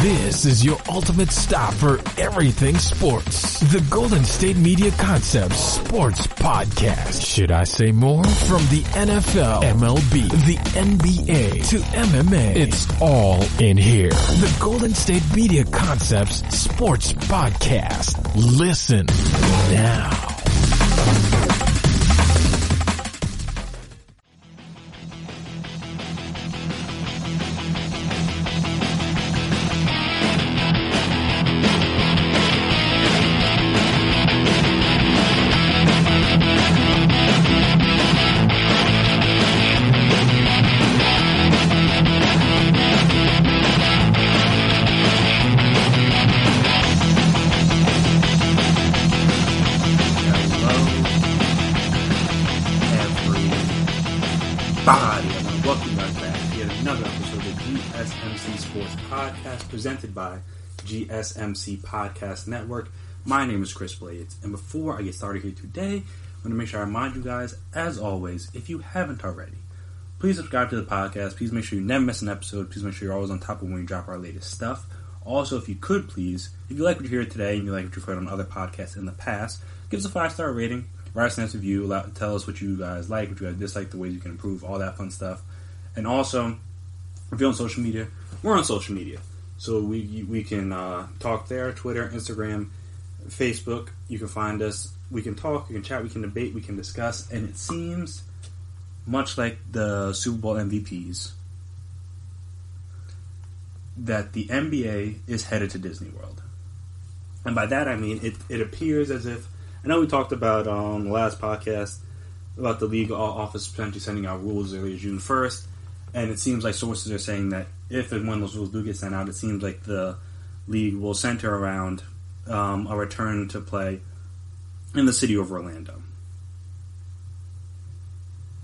This is your ultimate stop for everything sports. The Golden State Media Concepts Sports Podcast. Should I say more? From the NFL, MLB, the NBA to MMA, it's all in here. The Golden State Media Concepts Sports Podcast. Listen now. Presented by GSMC Podcast Network. My name is Chris Blades, and before I get started here today, I want to make sure I remind you guys, as always, if you haven't already, please subscribe to the podcast. Please make sure you never miss an episode. Please make sure you're always on top of when we drop our latest stuff. Also, if you could please, if you like what you hear today and you like what you've heard on other podcasts in the past, give us a 5-star rating, write us a nice review, tell us what you guys like, what you guys dislike, the ways you can improve, all that fun stuff. And also, if you're on social media, we're on social media. So we can talk there, Twitter, Instagram, Facebook. You can find us. We can talk, we can chat, we can debate, we can discuss. And it seems, much like the Super Bowl MVPs, that the NBA is headed to Disney World. And by that I mean it appears as if, I know we talked about on the last podcast about the league office potentially sending out rules early June 1st. And it seems like sources are saying that if and when those rules do get sent out, it seems like the league will center around a return to play in the city of Orlando.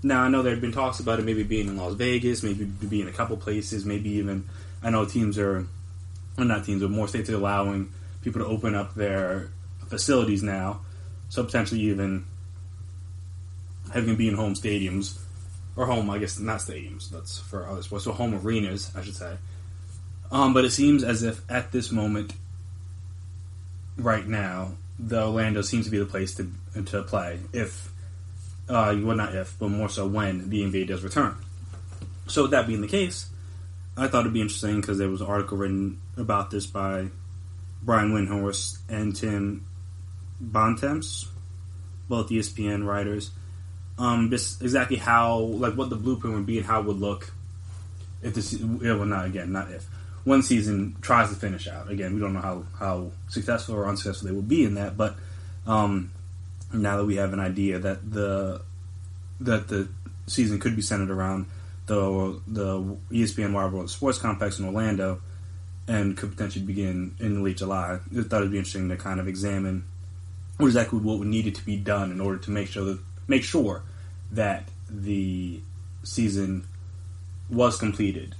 Now, I know there have been talks about it maybe being in Las Vegas, maybe being a couple places, maybe even, I know more states are allowing people to open up their facilities now, so potentially even having it be in home stadiums. Or home, I guess, not stadiums. That's for other sports. So home arenas, I should say. But it seems as if at this moment, right now, the Orlando seems to be the place to play. But more so when the NBA does return. So with that being the case, I thought it'd be interesting because there was an article written about this by Brian Windhorst and Tim Bontemps, both ESPN writers. Just exactly how, like, what the blueprint would be and how it would look if one season tries to finish out. Again, we don't know how successful or unsuccessful they will be in that, but now that we have an idea that the season could be centered around the ESPN Wide World Sports Complex in Orlando and could potentially begin in late July, I thought it'd be interesting to kind of examine what needed to be done in order to make sure that the season was completed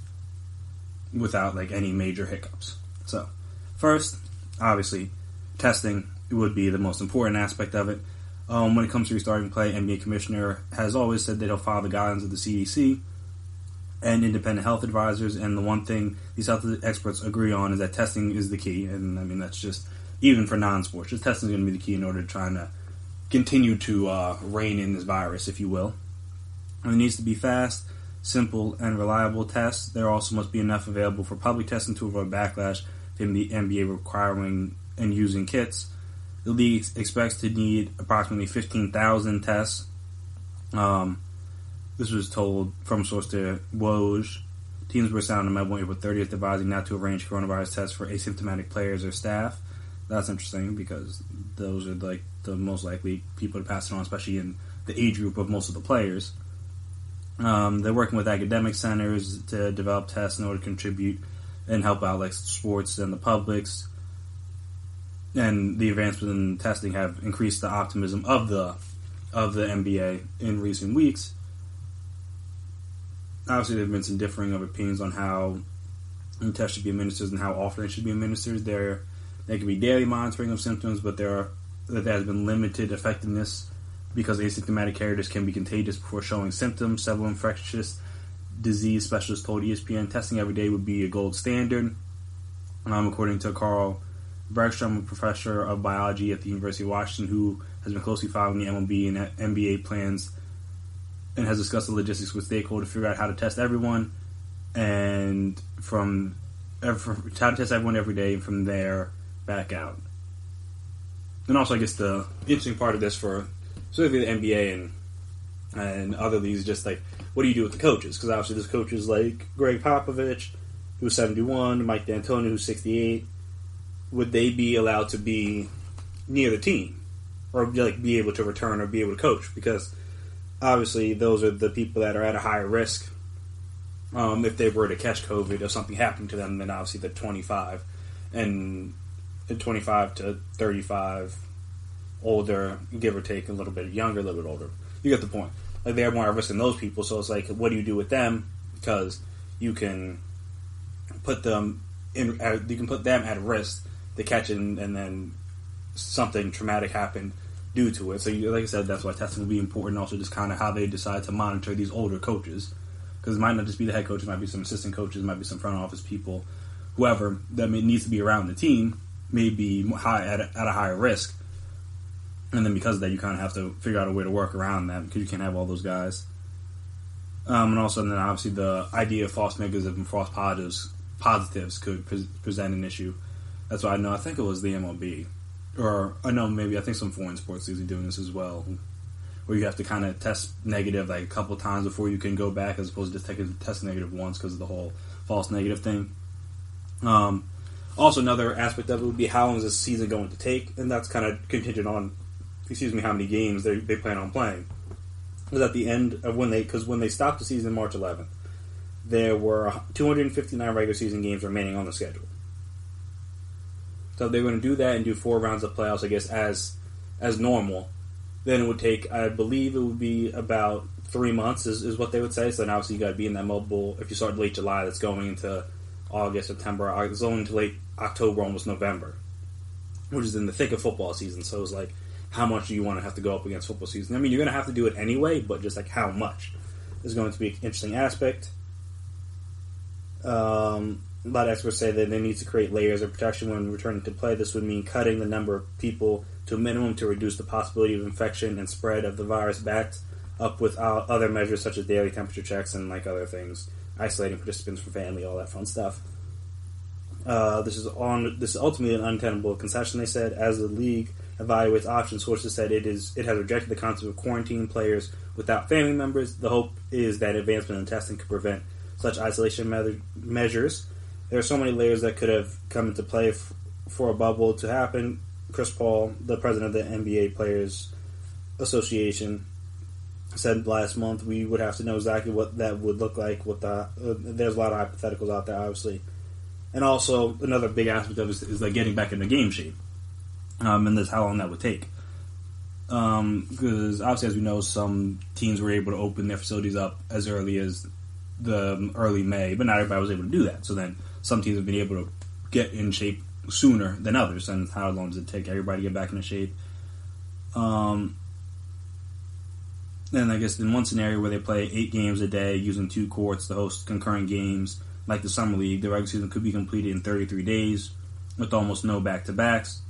without any major hiccups. So, first, obviously, testing would be the most important aspect of it. When it comes to restarting play, NBA Commissioner has always said that he'll follow the guidelines of the CDC and independent health advisors, and the one thing these health experts agree on is that testing is the key, and I mean that's just, even for non-sports, just testing is going to be the key in order to try to continue to rein in this virus, if you will. And it needs to be fast, simple, and reliable tests. There also must be enough available for public testing to avoid backlash from the NBA requiring and using kits. The league expects to need approximately 15,000 tests. This was told from a source to Woj. Teams were sounding a memo April 30th advising not to arrange coronavirus tests for asymptomatic players or staff. That's interesting because those are the most likely people to pass it on, especially in the age group of most of the players. They're working with academic centers to develop tests in order to contribute and help out sports and the publics. And the advancements in testing have increased the optimism of the NBA in recent weeks. Obviously, there have been some differing of opinions on how tests should be administered and how often they should be administered. There can be daily monitoring of symptoms, but there has been limited effectiveness because asymptomatic carriers can be contagious before showing symptoms. Several infectious disease specialists told ESPN testing every day would be a gold standard. according to Carl Bergstrom, a professor of biology at the University of Washington, who has been closely following the MLB and NBA plans and has discussed the logistics with stakeholders to figure out how to test everyone and how to test everyone every day and from there back out. And also, I guess the interesting part of this for specifically the NBA and other leagues is just like, what do you do with the coaches? Because obviously there's coaches like Greg Popovich, who's 71, Mike D'Antoni, who's 68. Would they be allowed to be near the team or like be able to return or be able to coach? Because obviously those are the people that are at a higher risk. If they were to catch COVID or something happened to them, then obviously the 25 to 35, older, give or take, a little bit younger, a little bit older. You get the point. Like, they're more at risk than those people, so it's like, what do you do with them? Because you can put them at risk to catch it, and then something traumatic happened due to it. So, like I said, that's why testing will be important. Also, just kind of how they decide to monitor these older coaches, because it might not just be the head coach, it might be some assistant coaches, it might be some front office people, whoever that needs to be around the team may be at a higher risk. And then because of that, you kind of have to figure out a way to work around that because you can't have all those guys. And also, then obviously the idea of false negatives and false positives could present an issue. That's why I think it was the MLB. Or I think some foreign sports leagues are doing this as well, where you have to kind of test negative like a couple of times before you can go back, as opposed to just test negative once because of the whole false negative thing. Also, another aspect of it would be how long is this season going to take, and that's kind of contingent on, how many games they plan on playing. Because at the end of when they stopped the season March 11th, there were 259 regular season games remaining on the schedule. So if they're going to do that and do 4 rounds of playoffs, I guess, as normal, then it would take, I believe it would be about 3 months is what they would say. So then obviously you got to be in that mobile, if you start late July, that's going into August, September, it's going into late October, almost November, which is in the thick of football season. So it's like, how much do you want to have to go up against football season? I mean, you're going to have to do it anyway, but just like how much is going to be an interesting aspect. A lot of experts say that they need to create layers of protection when returning to play. This would mean cutting the number of people to a minimum to reduce the possibility of infection and spread of the virus, backed up with other measures such as daily temperature checks and like other things, isolating participants from family, all that fun stuff. This is ultimately an untenable concession, they said. As the league evaluates options, sources said it has rejected the concept of quarantining players without family members. The hope is that advancement in testing could prevent such isolation measures. There are so many layers that could have come into play for a bubble to happen. Chris Paul, the president of the NBA Players Association, said last month we would have to know exactly what that would look like. There's a lot of hypotheticals out there, obviously. And also, another big aspect of it is like getting back into game shape. And that's how long that would take. Because obviously, as we know, some teams were able to open their facilities up as early as the early May, but not everybody was able to do that. So then some teams have been able to get in shape sooner than others. And how long does it take everybody to get back into shape? And I guess in one scenario where they play 8 games a day using 2 courts to host concurrent games, like the Summer League, the regular season could be completed in 33 days with almost no back-to-backs.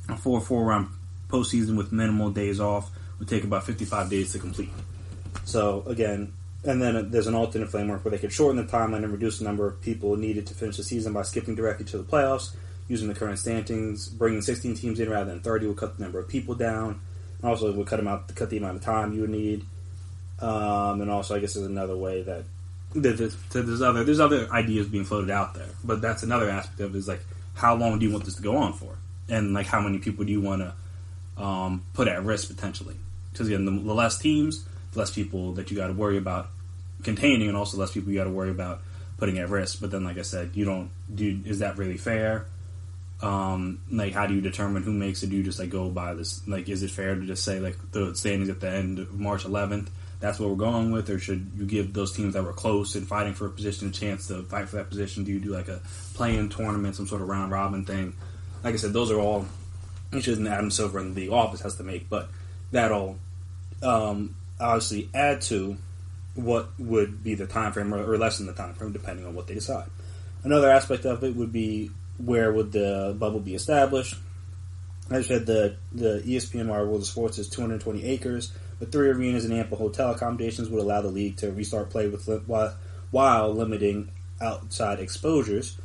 A 4-round postseason with minimal days off would take about 55 days to complete. So, again, and then there's an alternate framework where they could shorten the timeline and reduce the number of people needed to finish the season by skipping directly to the playoffs, using the current standings. Bringing 16 teams in rather than 30 would cut the number of people down. Also, it would cut the amount of time you would need. And also, I guess there's another way that there's other ideas being floated out there. But that's another aspect of it, is like, how long do you want this to go on for? And like, how many people do you want to put at risk potentially? Because again, the less teams, the less people that you got to worry about containing, and also less people you got to worry about putting at risk. But then, like I said, is that really fair? Like, how do you determine who makes it? Do you just like go by this? Like, is it fair to just say like the standings at the end of March 11th? That's what we're going with, or should you give those teams that were close and fighting for a position a chance to fight for that position? Do you do like a play-in tournament, some sort of round robin thing? Like I said, those are all issues that Adam Silver in the office has to make, but that'll obviously add to what would be the time frame or lessen the time frame depending on what they decide. Another aspect of it would be where would the bubble be established? As I said, the ESPN World of Sports is 220 acres, with 3 arenas and ample hotel accommodations would allow the league to restart play while limiting outside exposures.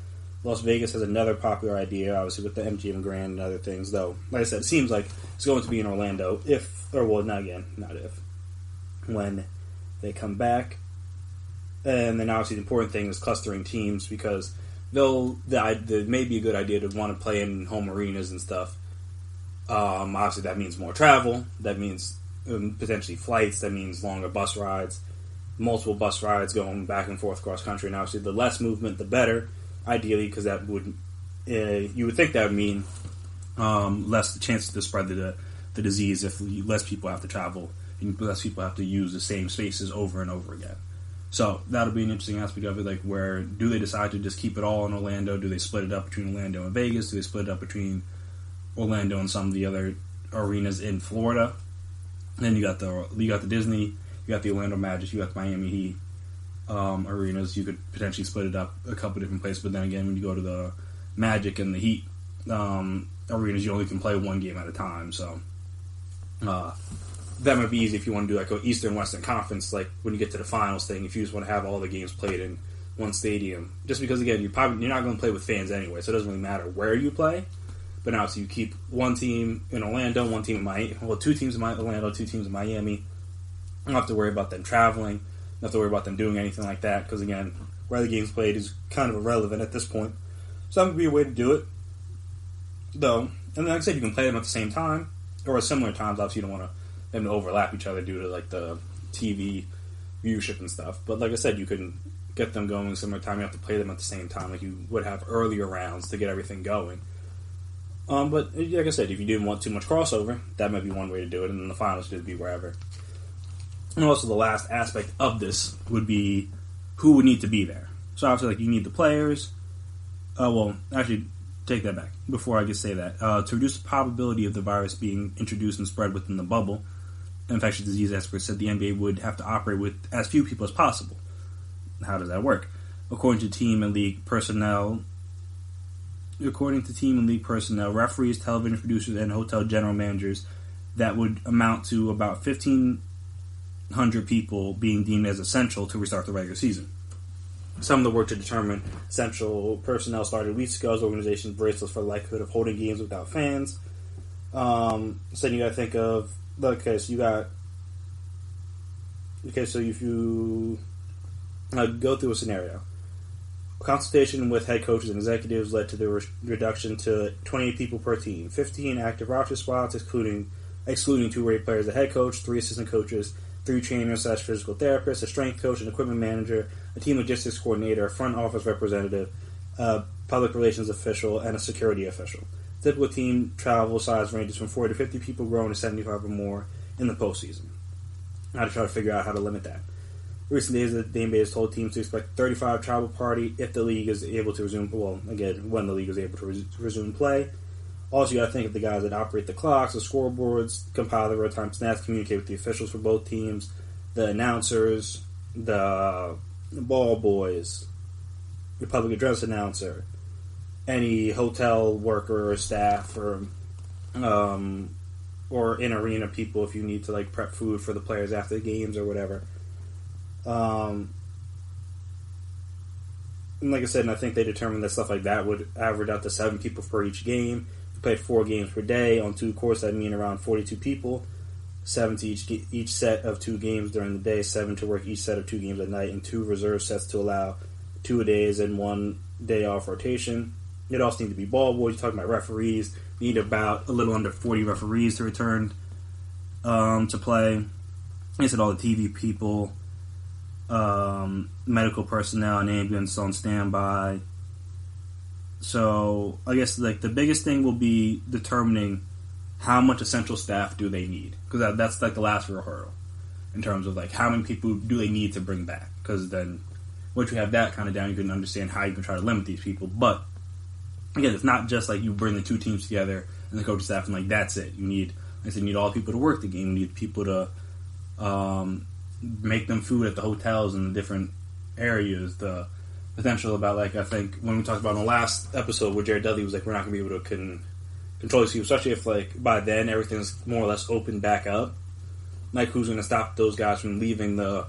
Las Vegas has another popular idea, obviously with the MGM Grand and other things, though, like I said, it seems like it's going to be in Orlando when they come back. And then obviously the important thing is clustering teams, because it may be a good idea to want to play in home arenas and stuff. Obviously that means more travel, that means potentially flights, that means longer bus rides, multiple bus rides going back and forth cross country, and obviously the less movement the better, ideally, because that would you would think that would mean less chances to spread the disease if less people have to travel and less people have to use the same spaces over and over again. So that'll be an interesting aspect of it, like where do they decide to just keep it all in Orlando? Do they split it up between Orlando and Vegas? Do they split it up between Orlando and some of the other arenas in Florida? And then you got the Disney, you got the Orlando Magic, you got the Miami Heat arenas. You could potentially split it up a couple different places, but then again, when you go to the Magic and the Heat arenas, you only can play one game at a time. So that might be easy if you want to do like an Eastern Western Conference, like when you get to the finals thing. If you just want to have all the games played in one stadium, just because again you're not going to play with fans anyway, so it doesn't really matter where you play. But now, so you keep one team in Orlando, one team in Miami, well, 2 teams in Orlando, 2 teams in Miami. You don't have to worry about them traveling. You don't have to worry about them doing anything like that, because again, where the game's played is kind of irrelevant at this point. So that would be a way to do it, though. And then, like I said, you can play them at the same time, or at similar times. Obviously, you don't want them to overlap each other due to like the TV viewership and stuff. But like I said, you can get them going similar time. You have to play them at the same time, like you would have earlier rounds to get everything going. But like I said, if you didn't want too much crossover, that might be one way to do it, and then the finals should be wherever. And also the last aspect of this would be who would need to be there. So obviously, like, you need the players. Well, actually, take that back. Before I just say that, to reduce the probability of the virus being introduced and spread within the bubble, infectious disease experts said the NBA would have to operate with as few people as possible. How does that work? According to team and league personnel, referees, television producers, and hotel general managers, that would amount to about 1,500 people being deemed as essential to restart the regular season. Some of the work to determine essential personnel started weeks ago as organizations bracelets for the likelihood of holding games without fans. So you got to think of, so if you go through a scenario. Consultation with head coaches and executives led to the reduction to 28 people per team, 15 active roster spots, excluding 2 rate players, the head coach, 3 assistant coaches, 3 trainers/physical therapists, a strength coach, an equipment manager, a team logistics coordinator, a front office representative, a public relations official, and a security official. Typical team travel size ranges from 40 to 50 people, growing to 75 or more in the postseason. Now to try to figure out how to limit that. Recent days, the NBA has told teams to expect 35 travel party if the league is able to resume. Well, again, when the league is able to resume play. Also, you got to think of the guys that operate the clocks, the scoreboards, compile the real-time stats, communicate with the officials for both teams, the announcers, the ball boys, the public address announcer, any hotel worker or staff, or in-arena people if you need to like prep food for the players after the games or whatever. And like I said, and I think they determined that stuff like that would average out to 7 people for each game. If you played 4 games per day on 2 courts, that mean around 42 people. 7 to each set of 2 games during the day, 7 to work each set of 2 games at night, and 2 reserve sets to allow 2 days and 1 day off rotation. It also need to be ball boys. You're talking about referees. You need about a little under 40 referees to return to play. I said all the TV people, medical personnel, and ambulance on standby. So I guess like the biggest thing will be determining how much essential staff do they need, because that's like the last real hurdle in terms of like how many people do they need to bring back. Because then once you have that kind of down, you can understand how you can try to limit these people. But again, it's not just like you bring the 2 teams together and the coaching staff and like that's it. You need, like I said, you need all the people to work the game. You need people to make them food at the hotels and the different areas, the potential about, like, I think when we talked about in the last episode where Jared Dudley was like, we're not going to be able to control these people, especially if, like, by then everything's more or less opened back up. Like, who's going to stop those guys from leaving the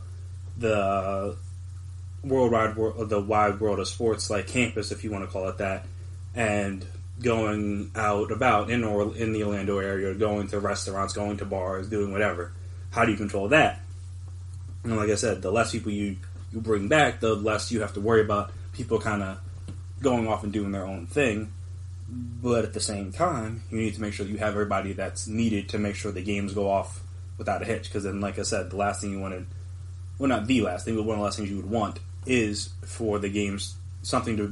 wide world of sports, like campus, if you want to call it that, and going out about in the Orlando area, going to restaurants, going to bars, doing whatever? How do you control that? And like I said, the less people you bring back, the less you have to worry about people kind of going off and doing their own thing. But at the same time, you need to make sure that you have everybody that's needed to make sure the games go off without a hitch. Because then, like I said, the last thing you wanted, well, not the last thing, but one of the last things you would want is for the games, something to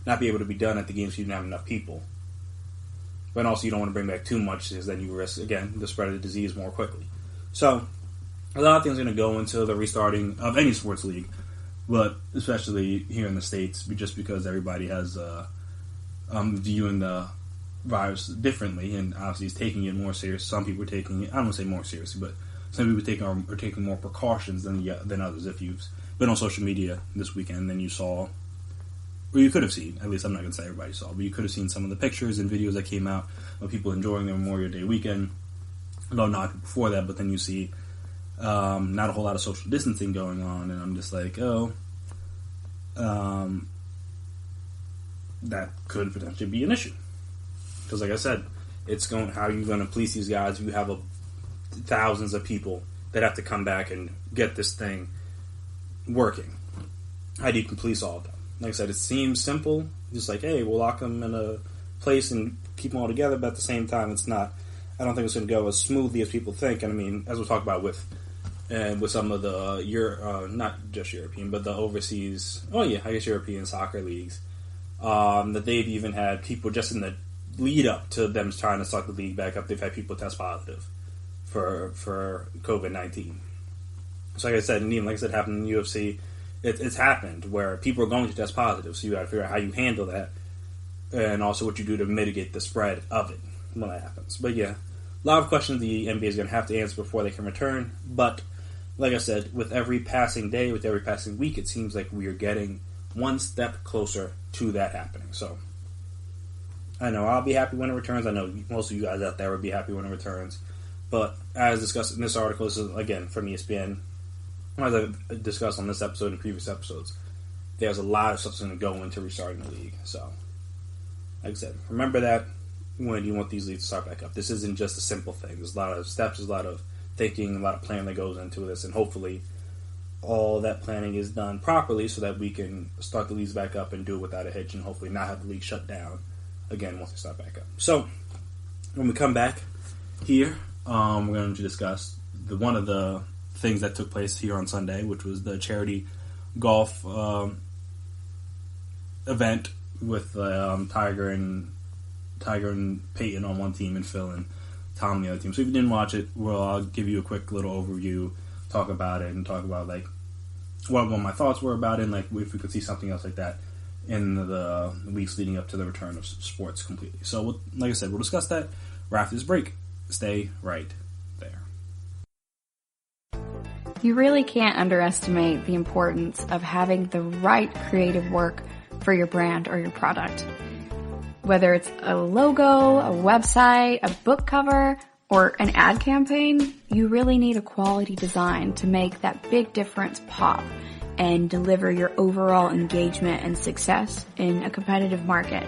not be able to be done at the games if you didn't have enough people. But also, you don't want to bring back too much, because then you risk, again, the spread of the disease more quickly. So, a lot of things are going to go into the restarting of any sports league, but especially here in the States, just because everybody has viewing the virus differently, and obviously is taking it more serious. Some people are taking it, I don't want to say more seriously, but some people are taking more precautions than others. If you've been on social media this weekend, then you saw, or you could have seen, at least I'm not going to say everybody saw, but you could have seen some of the pictures and videos that came out of people enjoying their Memorial Day weekend. No, not before that, but then you see not a whole lot of social distancing going on, and I'm just like, that could potentially be an issue. Because like I said, how are you going to police these guys if you have thousands of people that have to come back and get this thing working? How do you police all of them? Like I said, it seems simple, just like, hey, we'll lock them in a place and keep them all together, but at the same time, it's not. I don't think it's going to go as smoothly as people think. And I mean, as we'll talk about with some of the not just European, but the overseas, European soccer leagues, that they've even had people just in the lead up to them trying to start the league back up, they've had people test positive for COVID-19. So like I said, and even like I said, happened in the UFC, it's happened where people are going to test positive, so you got to figure out how you handle that, and also what you do to mitigate the spread of it when that happens. But yeah, a lot of questions the NBA is going to have to answer before they can return, but like I said, with every passing day, with every passing week, it seems like we are getting one step closer to that happening. So I know I'll be happy when it returns. I know most of you guys out there will be happy when it returns. But as discussed in this article, this is again from ESPN, as I've discussed on this episode and previous episodes, there's a lot of stuff that's going to go into restarting the league. So, like I said, remember that when you want these leagues to start back up. This isn't just a simple thing. There's a lot of steps, there's a lot of thinking, a lot of planning that goes into this, and hopefully all that planning is done properly so that we can start the leagues back up and do it without a hitch, and hopefully not have the league shut down again once they start back up. So, when we come back here, we're going to discuss one of the things that took place here on Sunday, which was the charity golf event with Tiger and Peyton on one team and Phil and Tom on the other team. So if you didn't watch it, I'll give you a quick little overview, talk about it, and talk about like what my thoughts were about it, and like if we could see something else like that in the weeks leading up to the return of sports completely. So, like I said, we'll discuss that right after this break. Stay right there. You really can't underestimate the importance of having the right creative work for your brand or your product. Whether it's a logo, a website, a book cover, or an ad campaign, you really need a quality design to make that big difference pop and deliver your overall engagement and success in a competitive market.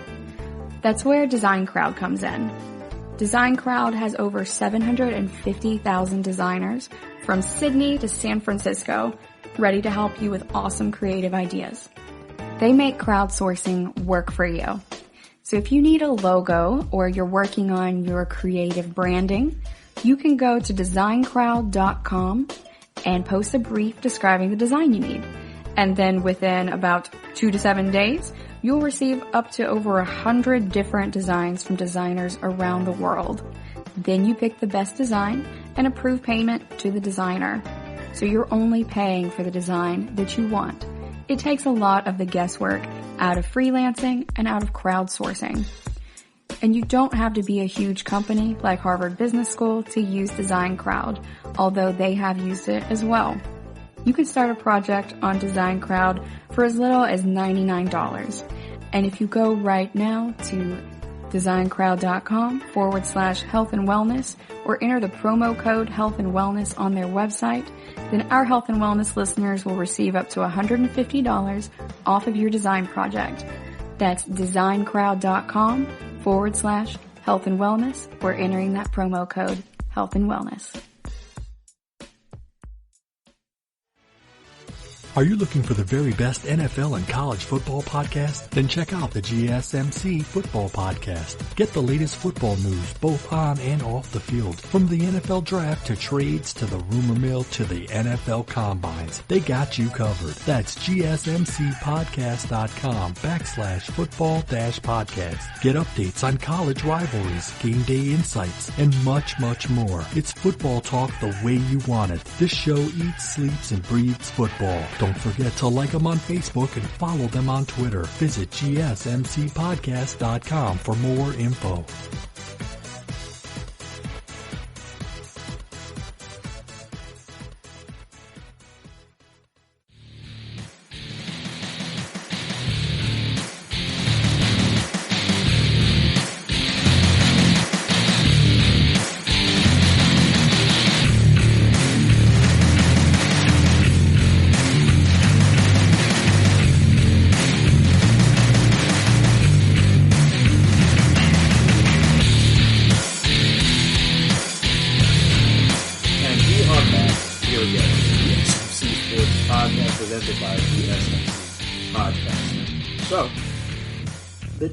That's where Design Crowd comes in. Design Crowd has over 750,000 designers from Sydney to San Francisco ready to help you with awesome creative ideas. They make crowdsourcing work for you. So if you need a logo or you're working on your creative branding, you can go to designcrowd.com and post a brief describing the design you need. And then within about 2 to 7 days, you'll receive up to over 100 different designs from designers around the world. Then you pick the best design and approve payment to the designer. So you're only paying for the design that you want. It takes a lot of the guesswork out of freelancing and out of crowdsourcing. And you don't have to be a huge company like Harvard Business School to use Design Crowd, although they have used it as well. You can start a project on Design Crowd for as little as $99. And if you go right now to designcrowd.com/health and wellness or enter the promo code health and wellness on their website, then our health and wellness listeners will receive up to $150 off of your design project. That's designcrowd.com/health and wellness or entering that promo code health and wellness. Are you looking for the very best NFL and college football podcast? Then check out the GSMC Football Podcast. Get the latest football news both on and off the field. From the NFL Draft to trades to the rumor mill to the NFL Combines. They got you covered. That's GSMCpodcast.com/football-podcast. Get updates on college rivalries, game day insights, and much, much more. It's football talk the way you want it. This show eats, sleeps, and breathes football. Don't forget to like them on Facebook and follow them on Twitter. Visit GSMCpodcast.com for more info.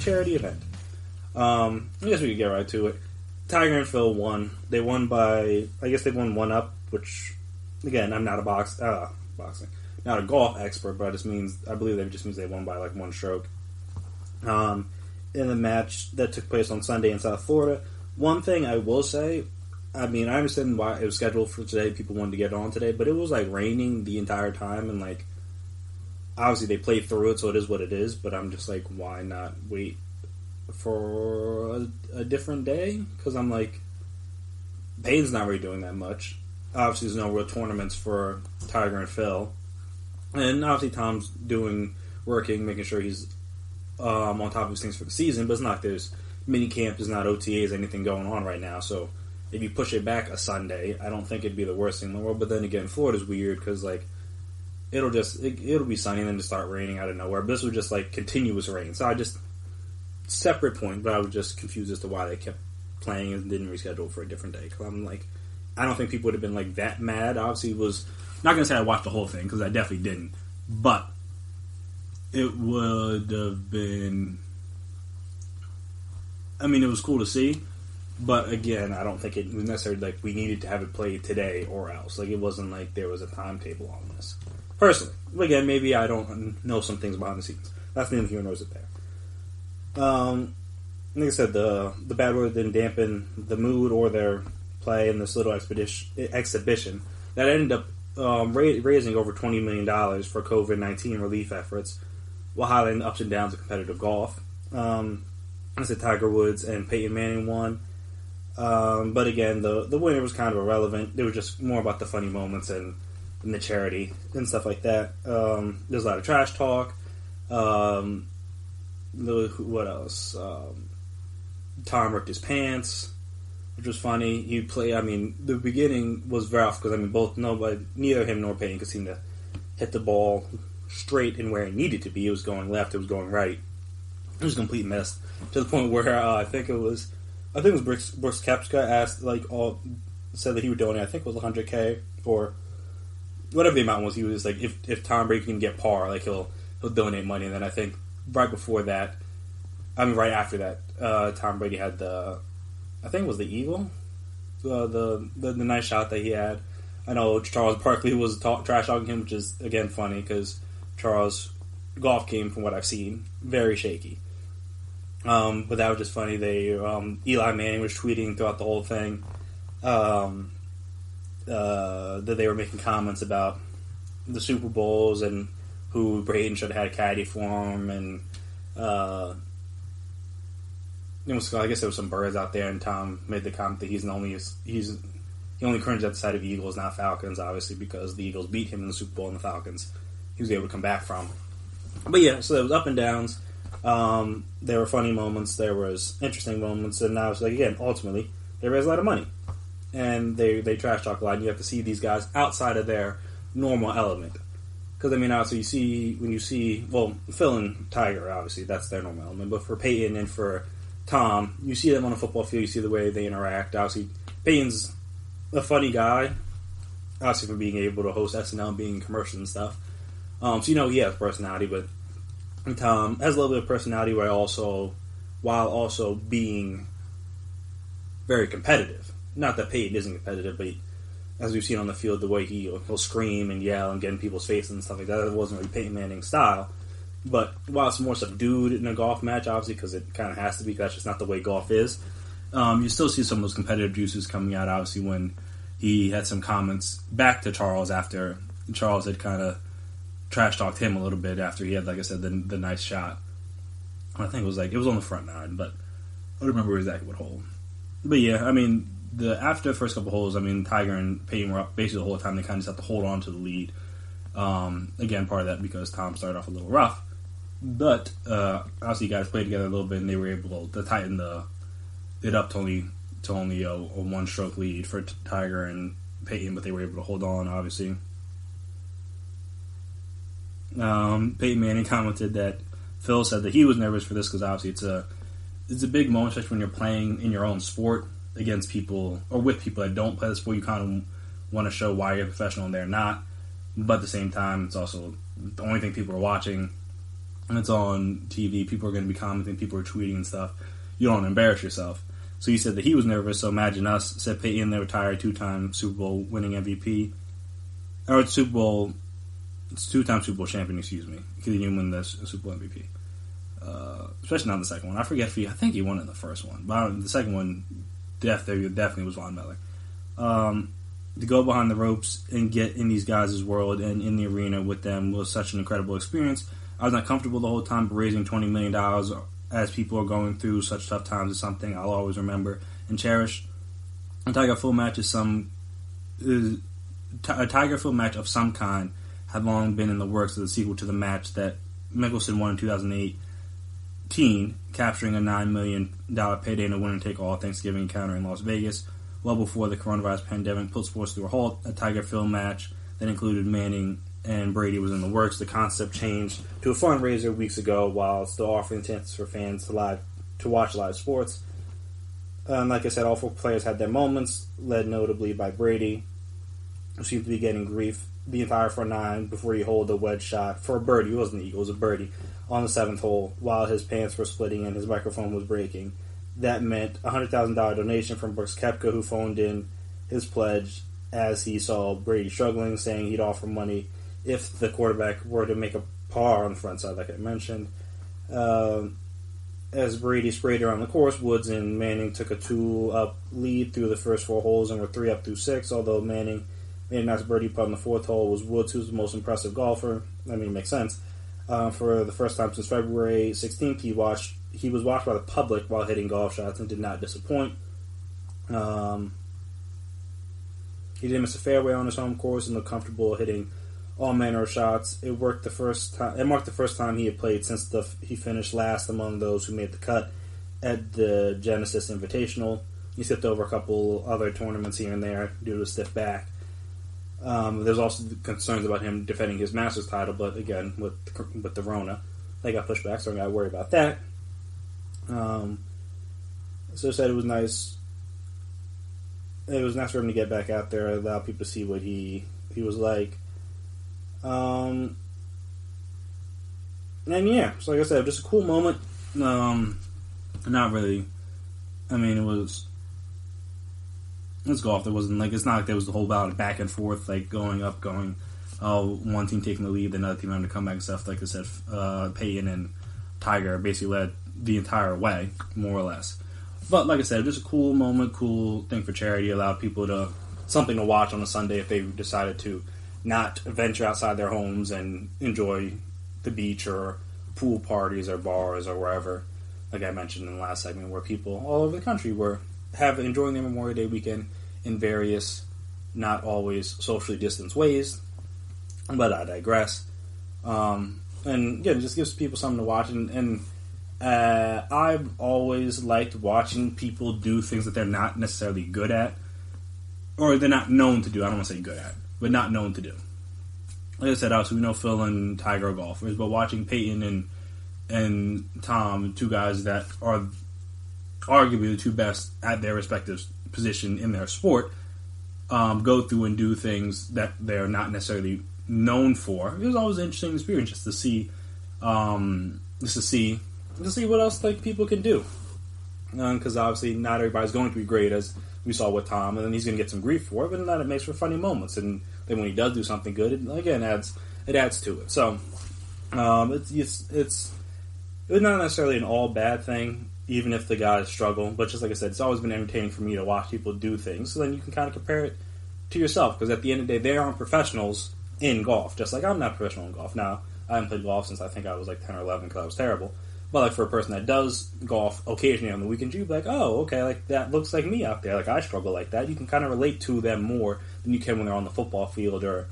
Charity event. I guess we could get right to it. Tiger and Phil won. They won by, I guess they won one up, which, again, I'm not a not a golf expert, but I believe that just means they won by like one stroke. In the match that took place on Sunday in South Florida, one thing I will say, I mean, I understand why it was scheduled for today, people wanted to get on today, but it was like raining the entire time, and like, obviously they played through it, so it is what it is, but I'm just like, why not wait for a different day? Because I'm like, Payne's not really doing that much. Obviously there's no real tournaments for Tiger and Phil, and obviously Tom's working, making sure he's on top of his things for the season, but it's not like there's mini camp, there's not OTAs, anything going on right now, so if you push it back a Sunday, I don't think it'd be the worst thing in the world. But then again, Florida's weird, because like, it'll be sunny and then just start raining out of nowhere. But this was just like continuous rain. So separate point, but I was just confused as to why they kept playing and didn't reschedule for a different day. Because I'm like, I don't think people would have been like that mad. Obviously, it was not going to say I watched the whole thing, because I definitely didn't. But it would have been, I mean, it was cool to see. But again, I don't think it was necessarily like we needed to have it played today or else. Like, it wasn't like there was a timetable on this. Personally. Again, maybe I don't know some things behind the scenes. That's neither here nor is it there. Like I said, the bad weather didn't dampen the mood or their play in this little exhibition that ended up raising over $20 million for COVID-19 relief efforts, while highlighting the ups and downs of competitive golf. I said Tiger Woods and Peyton Manning won. But again, the winner was kind of irrelevant. It was just more about the funny moments and the charity and stuff like that. There's a lot of trash talk. What else? Tom ripped his pants, which was funny. The beginning was rough because neither him nor Payne could seem to hit the ball straight and where it needed to be. It was going left, it was going right. It was a complete mess to the point where I think it was Brooks Koepka said that he would donate. I think it was $100K or whatever the amount was. He was like, if Tom Brady can get par, like he'll donate money. And then I think right after that, Tom Brady had I think it was the eagle, the nice shot that he had. I know Charles Barkley was trash talking him, which is again funny because Charles' golf game, from what I've seen, very shaky. But that was just funny. Eli Manning was tweeting throughout the whole thing that they were making comments about the Super Bowls and who Braden should have had a caddy for him, and I guess there was some birds out there, and Tom made the comment that he's He only cringed at the sight of Eagles, not Falcons, obviously, because the Eagles beat him in the Super Bowl and the Falcons he was able to come back from. But yeah, so there was up and downs. There were funny moments. There was interesting moments. And now it's like, again, ultimately, they raised a lot of money. And they trash talk a lot. And you have to see these guys outside of their normal element. Because, I mean, obviously, when you see, well, Phil and Tiger, obviously, that's their normal element. But for Peyton and for Tom, you see them on a football field. You see the way they interact. Obviously, Peyton's a funny guy. Obviously, for being able to host SNL and being in commercials and stuff. So, you know, he has personality, but Tom has a little bit of personality while also being very competitive. Not that Peyton isn't competitive, but as we've seen on the field, the way he'll scream and yell and get in people's faces and stuff like that, it wasn't really Peyton Manning's style. But while it's more subdued in a golf match, obviously, because it kind of has to be, because that's just not the way golf is, you still see some of those competitive juices coming out, obviously, when he had some comments back to Charles after Charles had kind of trash talked him a little bit after he had, like I said, the nice shot. I think it was on the front nine, but I don't remember exactly what hole. But yeah, I mean, after the first couple holes, I mean, Tiger and Peyton were up basically the whole time. They kind of just have to hold on to the lead. Again, part of that because Tom started off a little rough, but obviously, guys played together a little bit, and they were able to tighten it up to only a one-stroke lead for Tiger and Peyton, but they were able to hold on, obviously. Peyton Manning commented that Phil said that he was nervous for this because obviously it's a big moment, especially when you're playing in your own sport against people or with people that don't play the sport. You kind of want to show why you're a professional and they're not, but at the same time, it's also the only thing people are watching, and it's on TV. People are going to be commenting, people are tweeting and stuff. You don't want to embarrass yourself. So he said that he was nervous. So imagine us. Said Peyton, the retired two-time Super Bowl winning MVP, or two-time Super Bowl champion, excuse me. He didn't win the Super Bowl MVP. Especially not the second one. I forget I think he won it in the first one. But the second one definitely was Von Miller. To go behind the ropes and get in these guys' world and in the arena with them was such an incredible experience. I was not comfortable the whole time, but raising $20 million as people are going through such tough times is something I'll always remember and cherish. A Tiger Phil match a Tiger Phil match of some kind had long been in the works as a sequel to the match that Mickelson won in 2018, capturing a $9 million payday in a winner-take-all Thanksgiving encounter in Las Vegas, well before the coronavirus pandemic put sports to a halt. A Tiger Phil match that included Manning and Brady was in the works. The concept changed to a fundraiser weeks ago while still offering chances for fans to watch live sports. Like I said, all four players had their moments, led notably by Brady, who seemed to be getting grief the entire front nine before he holed a wedge shot for a birdie. It wasn't an eagle, it was a birdie on the seventh hole while his pants were splitting and his microphone was breaking. That meant a $100,000 donation from Brooks Koepka, who phoned in his pledge as he saw Brady struggling, saying he'd offer money if the quarterback were to make a par on the front side, like I mentioned. As Brady sprayed around the course, Woods and Manning took a 2-up lead through the first four holes and were 3 up through 6, although Manning made a nice birdie putt on the fourth hole. It was Woods who's the most impressive golfer. I mean, it makes sense. For the first time since February 16th, he was watched by the public while hitting golf shots and did not disappoint. He didn't miss a fairway on his home course and looked comfortable hitting all manner of shots. It marked the first time he had played since he finished last among those who made the cut at the Genesis Invitational. He skipped over a couple other tournaments here and there due to a stiff back. There's also concerns about him defending his Masters title, but again, with the Rona, they got pushed back, so I got to worry about that. So I said it was nice. It was nice for him to get back out there, allow people to see what he was like. And yeah, so like I said, just a cool moment. Not really. I mean, it's golf. It's not like there was the whole battle back and forth, like going up, one team taking the lead, then another team having to come back and stuff. Like I said, Peyton and Tiger basically led the entire way, more or less. But like I said, just a cool moment, cool thing for charity. Allowed people something to watch on a Sunday if they decided to not venture outside their homes and enjoy the beach or pool parties or bars or wherever, like I mentioned in the last segment, where people all over the country were enjoying their Memorial Day weekend in various, not always socially distanced ways. But I digress. And again, it just gives people something to watch. And I've always liked watching people do things that they're not necessarily good at, or they're not known to do. I don't want to say good at, but not known to do. Like I said, obviously we know Phil and Tiger are golfers, but watching Peyton and Tom, two guys that are arguably the two best at their respective position in their sport, go through and do things that they're not necessarily known for. It was always an interesting experience just to see what else like people can do. Because obviously not everybody's going to be great, as we saw with Tom, and then he's going to get some grief for it, but then it makes for funny moments. And then when he does do something good, it adds to it. So it's not necessarily an all bad thing, even if the guys struggle. But just like I said, it's always been entertaining for me to watch people do things. So then you can kind of compare it to yourself, because at the end of the day, they aren't professionals in golf, just like I'm not professional in golf. Now, I haven't played golf since I think I was like 10 or 11 because I was terrible. But like for a person that does golf occasionally on the weekends, you'd be like, oh, okay, like that looks like me out there. Like I struggle like that. You can kind of relate to them more than you can when they're on the football field or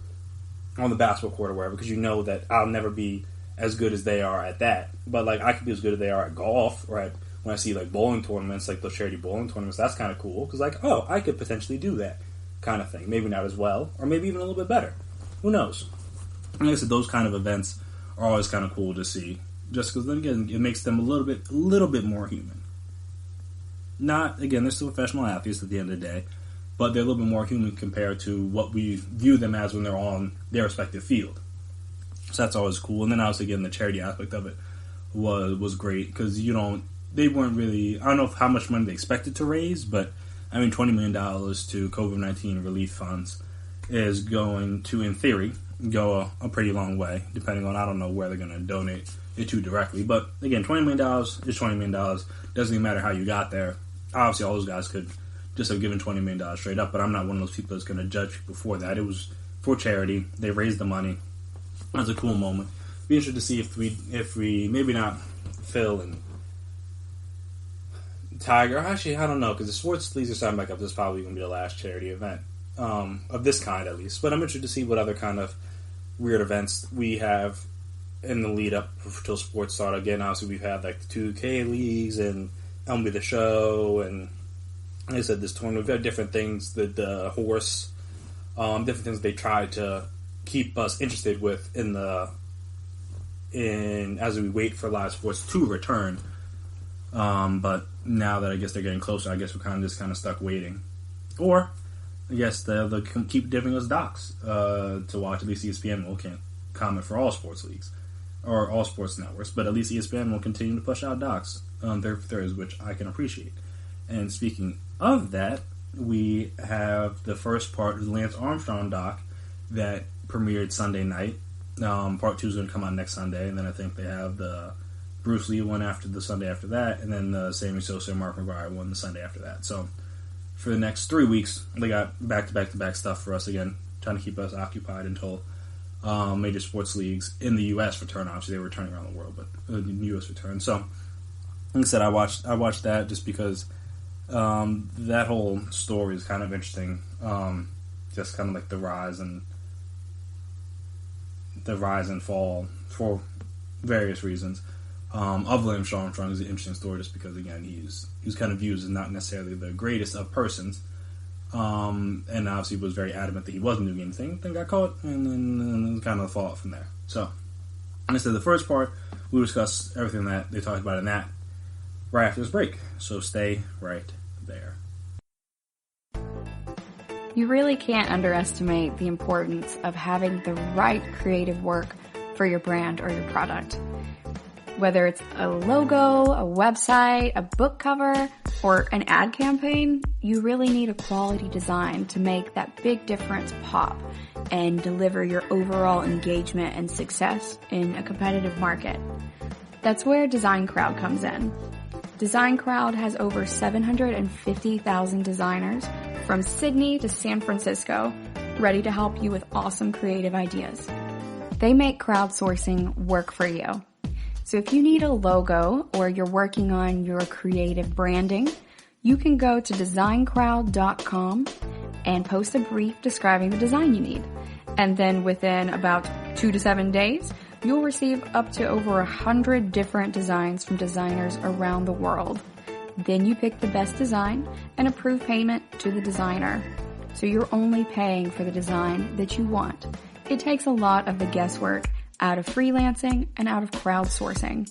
on the basketball court or wherever, because you know that I'll never be as good as they are at that. But like I could be as good as they are at golf, or at when I see like bowling tournaments, like those charity bowling tournaments. That's kind of cool, because like, oh, I could potentially do that kind of thing. Maybe not as well, or maybe even a little bit better. Who knows? And like I said, those kind of events are always kind of cool to see, just because then again, it makes them a little bit more human. Not, again, they're still professional athletes at the end of the day, but they're a little bit more human compared to what we view them as when they're on their respective field. So that's always cool. And then obviously, again, the charity aspect of it was great, because they weren't really, I don't know how much money they expected to raise, but I mean, $20 million to COVID-19 relief funds is going to, in theory, go a pretty long way, depending on, I don't know where they're going to donate it to directly. But again, $20 million is $20 million. Doesn't even matter how you got there. Obviously, all those guys could just have given $20 million straight up, but I'm not one of those people that's going to judge people for that. It was for charity. They raised the money. It was a cool moment. Be interested to see if we maybe not Phil and Tiger. Actually, I don't know, because the sports leagues are starting back up. This is probably going to be the last charity event of this kind, at least. But I'm interested to see what other kind of weird events we have in the lead up till sports start. Again, obviously we've had like the 2K leagues and MLB The Show, and like I said, this tournament. We've had different things, the horse, different things they try to keep us interested with as we wait for live sports to return. But now that I guess they're getting closer, I guess we're kind of stuck waiting. Or I guess they'll keep giving us docs to watch. At least ESPN can't comment for all sports leagues or all sports networks, but at least ESPN will continue to push out docs there for Thursdays, which I can appreciate. And speaking of that, we have the first part of the Lance Armstrong doc that premiered Sunday night. Part 2 is going to come out next Sunday, and then I think they have the Bruce Lee one after the Sunday after that, and then the Sammy Sosa and Mark McGwire one the Sunday after that. So for the next 3 weeks, they got back-to-back stuff for us again, trying to keep us occupied until major sports leagues in the U.S. return. Obviously, they were returning around the world, but the U.S. return. So, like I said, I watched that just because that whole story is kind of interesting. Just kind of like the rise and fall for various reasons. Of Lance Armstrong is an interesting story just because, again, he was kind of viewed as not necessarily the greatest of persons, and obviously was very adamant that he wasn't doing anything, then got caught, and then kind of the fallout from there. So, like I said, the first part, we discussed everything that they talked about in that right after this break, so stay right there. You really can't underestimate the importance of having the right creative work for your brand or your product. Whether it's a logo, a website, a book cover, or an ad campaign, you really need a quality design to make that big difference pop and deliver your overall engagement and success in a competitive market. That's where Design Crowd comes in. Design Crowd has over 750,000 designers from Sydney to San Francisco ready to help you with awesome creative ideas. They make crowdsourcing work for you. So if you need a logo or you're working on your creative branding, you can go to designcrowd.com and post a brief describing the design you need. And then within about 2 to 7 days, you'll receive up to over 100 different designs from designers around the world. Then you pick the best design and approve payment to the designer. So you're only paying for the design that you want. It takes a lot of the guesswork out of freelancing and out of crowdsourcing.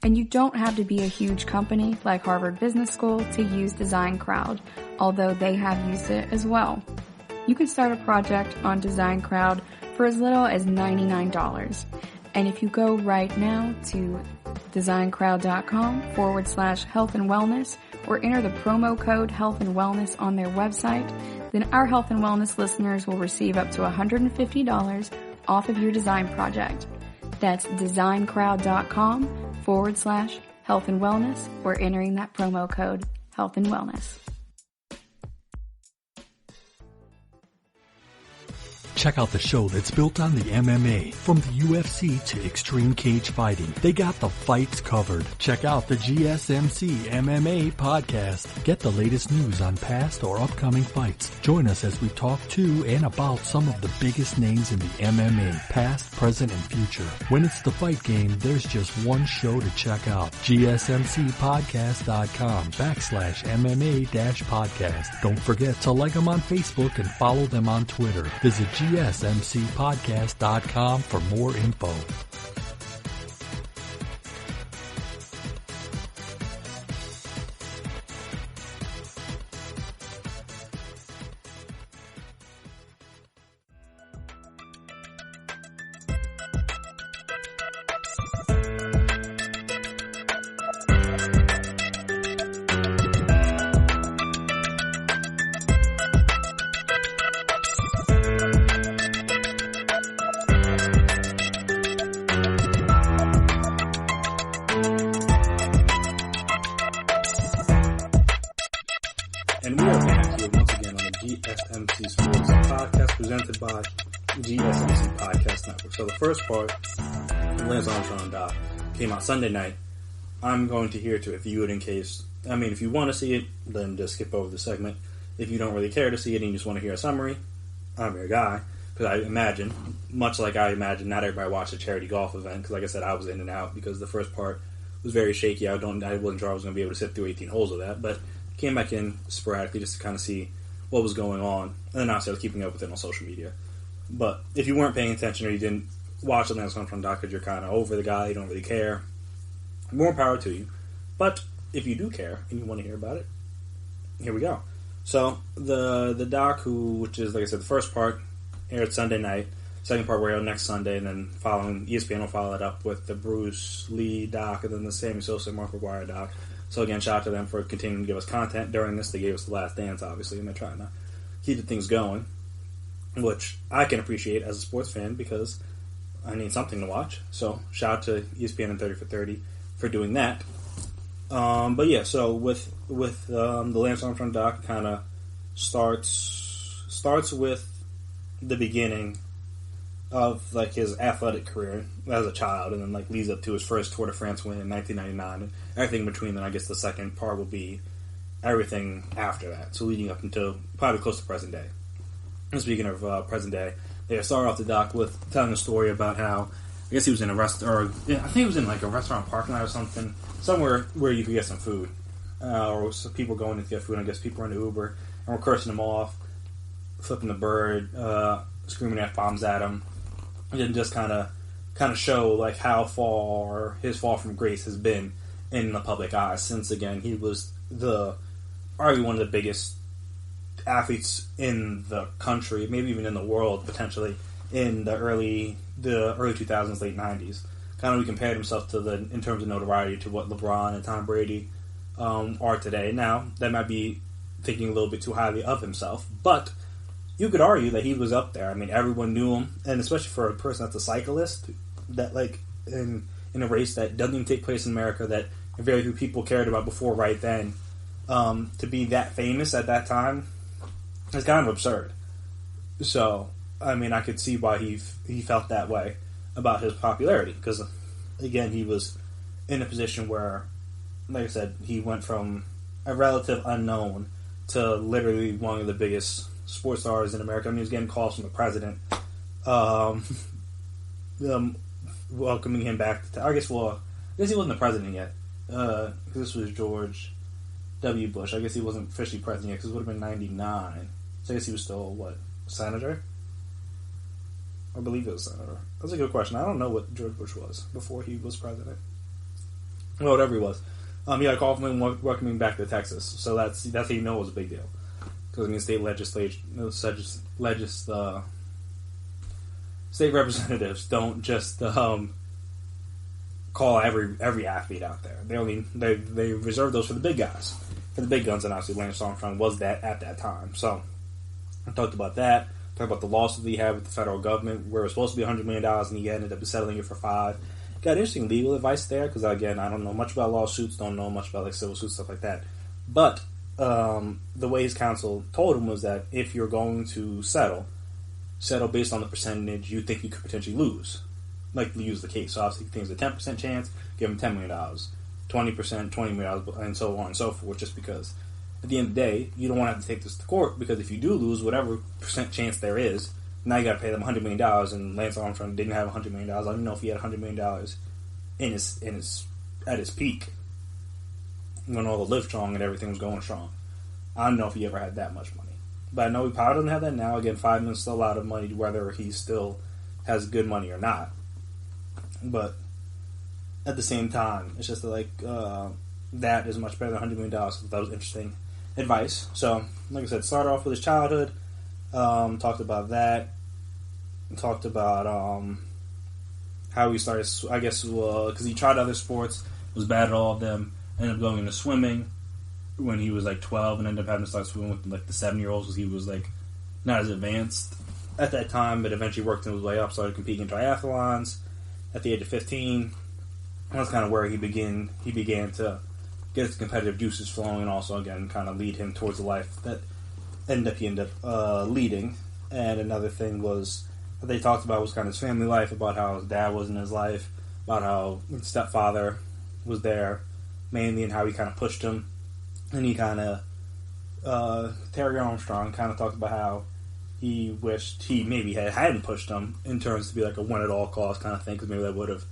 And you don't have to be a huge company like Harvard Business School to use Design Crowd, although they have used it as well. You can start a project on Design Crowd for as little as $99. And if you go right now to designcrowd.com/health and wellness or enter the promo code health and wellness on their website, then our health and wellness listeners will receive up to $150 off of your design project. That's designcrowd.com/health and wellness or entering that promo code health and wellness. Check out the show that's built on the MMA. From the UFC to extreme cage fighting, they got the fights covered. Check out the GSMC MMA podcast. Get the latest news on past or upcoming fights. Join us as we talk to and about some of the biggest names in the MMA, past, present, and future. When it's the fight game, there's just one show to check out. GSMCpodcast.com/MMA-podcast. Don't forget to like them on Facebook and follow them on Twitter. Visit GSMCpodcast.com for more info. And we are back here once again on the GSMC Sports Podcast presented by GSMC Podcast Network. So the first part, Lance Armstrong doc, came out Sunday night. I'm going to here to review it in case, if you want to see it, then just skip over the segment. If you don't really care to see it and you just want to hear a summary, I'm your guy. Because I imagine, much like I imagine, not everybody watched a charity golf event. Because like I said, I was in and out because the first part was very shaky. I wasn't sure I was going to be able to sit through 18 holes of that, but came back in sporadically just to kind of see what was going on. And then obviously I was keeping up with it on social media. But if you weren't paying attention or you didn't watch the Lance Armstrong doc because you're kind of over the guy, you don't really care, more power to you. But if you do care and you want to hear about it, here we go. So the doc, which is, like I said, the first part aired Sunday night, second part will air next Sunday, and then following, ESPN will follow it up with the Bruce Lee doc and then the Sammy Sosa and Mark McGwire doc. So again, shout out to them for continuing to give us content during this. They gave us The Last Dance, obviously, and they're trying to keep the things going, which I can appreciate as a sports fan because I need something to watch. So shout out to ESPN and 30 for 30 for doing that. But yeah, so with the Lance Armstrong doc, kind of starts with the beginning of like his athletic career as a child, and then like leads up to his first Tour de France win in 1999, and everything in between. Then I guess the second part will be everything after that. So leading up until probably close to present day. And speaking of present day, they started off the doc with telling a story about how I guess he was in a restaurant, or I think he was in like a restaurant parking lot or something, somewhere where you could get some food, or some people going to get food. I guess people were in the Uber and were cursing him off, flipping the bird, screaming F-bombs at him. And just kind of show like how far his fall from grace has been in the public eye since, again, he was arguably one of the biggest athletes in the country, maybe even in the world potentially, in the early 2000s, late 90s. Kind of he compared himself to in terms of notoriety to what LeBron and Tom Brady are today. Now that might be thinking a little bit too highly of himself, but you could argue that he was up there. I mean, everyone knew him, and especially for a person that's a cyclist, that like in a race that doesn't even take place in America, that very few people cared about before right then, to be that famous at that time is kind of absurd. So, I mean, I could see why he felt that way about his popularity, because again, he was in a position where, like I said, he went from a relative unknown to literally one of the biggest sports stars in America. I mean, he was getting calls from the president, welcoming him back. I guess he wasn't the president yet, because this was George W. Bush. I guess he wasn't officially president yet, because it would have been 99. So I guess he was still, senator? I believe it was senator. That's a good question. I don't know what George Bush was before he was president. Well, whatever he was. He got a call from him welcoming back to Texas. So that's how you know it was a big deal. Because, I mean, state representatives don't just call every athlete out there. They reserve those for the big guys, for the big guns, and obviously Lance Armstrong was that at that time. So I talked about that. Talked about the lawsuit that he had with the federal government, where it was supposed to be $100 million, and he ended up settling it for $5 million. Got interesting legal advice there, because again, I don't know much about lawsuits, don't know much about civil suits, stuff like that. But the way his counsel told him was that if you're going to settle based on the percentage you think you could potentially lose. Like, use the case. So obviously, if there's a 10% chance, give him $10 million. 20%, $20 million, and so on and so forth, just because at the end of the day, you don't want to have to take this to court, because if you do lose, whatever percent chance there is, now you got to pay them $100 million, and Lance Armstrong didn't have $100 million. I don't even know if he had $100 million at his peak, when all the live strong and everything was going strong. I don't know if he ever had that much money. But I know he probably doesn't have that now. Again, $5 million is still a lot of money, whether he still has good money or not. But at the same time, it's just that is much better than $100 million. So that was interesting advice. So, like I said, started off with his childhood. Talked about that. Talked about how he started, I guess, because he tried other sports, was bad at all of them, ended up going into swimming when he was 12, and ended up having to start swimming with the 7-year-olds, because he was not as advanced at that time, but eventually worked his way up, started competing in triathlons at the age of 15. That's kind of where he began to get his competitive juices flowing, and also, again, kind of lead him towards the life that he ended up leading. And another thing was that they talked about was kind of his family life, about how his dad was in his life, about how his stepfather was there mainly, and how he kind of pushed him. And he kind of, Terry Armstrong kind of talked about how he wished he maybe hadn't pushed him in terms to be a win-at-all-cost kind of thing, because maybe that would have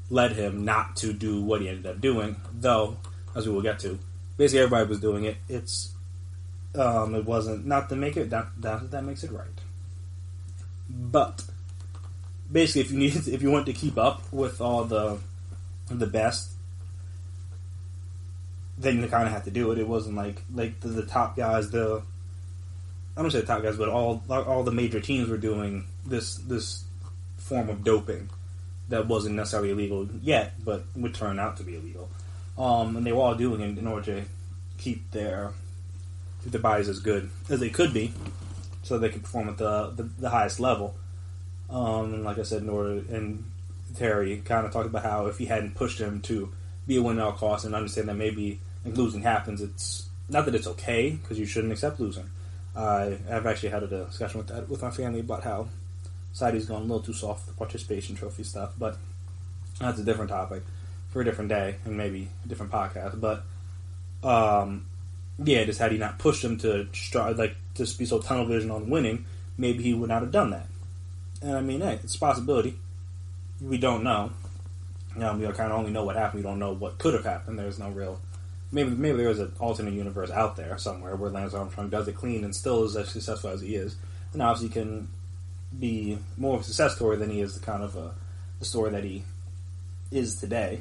led him not to do what he ended up doing. Though, as we will get to, basically everybody was doing it. It wasn't, not to make it, that makes it right. But basically, if you want to keep up with all the best, then you kind of have to do it. It wasn't like the top guys. I don't say the top guys, but all the major teams were doing this form of doping that wasn't necessarily illegal yet, but would turn out to be illegal. And they were all doing it in order to keep their bodies as good as they could be, so they could perform at the highest level. And like I said, and Terry kind of talked about how if he hadn't pushed him to be a win at all costs, and understand that maybe losing happens, it's not that it's okay, because you shouldn't accept losing. I've actually had a discussion with my family about how society's gone a little too soft with the participation trophy stuff, but that's a different topic for a different day and maybe a different podcast. But just had he not pushed him to just be so tunnel vision on winning, maybe he would not have done that. And I mean, hey, it's a possibility. We don't know. We kind of only know what happened. We don't know what could have happened. There's no real. Maybe there is an alternate universe out there somewhere where Lance Armstrong does it clean and still is as successful as he is, and obviously can be more of a success story than he is the kind of the story that he is today.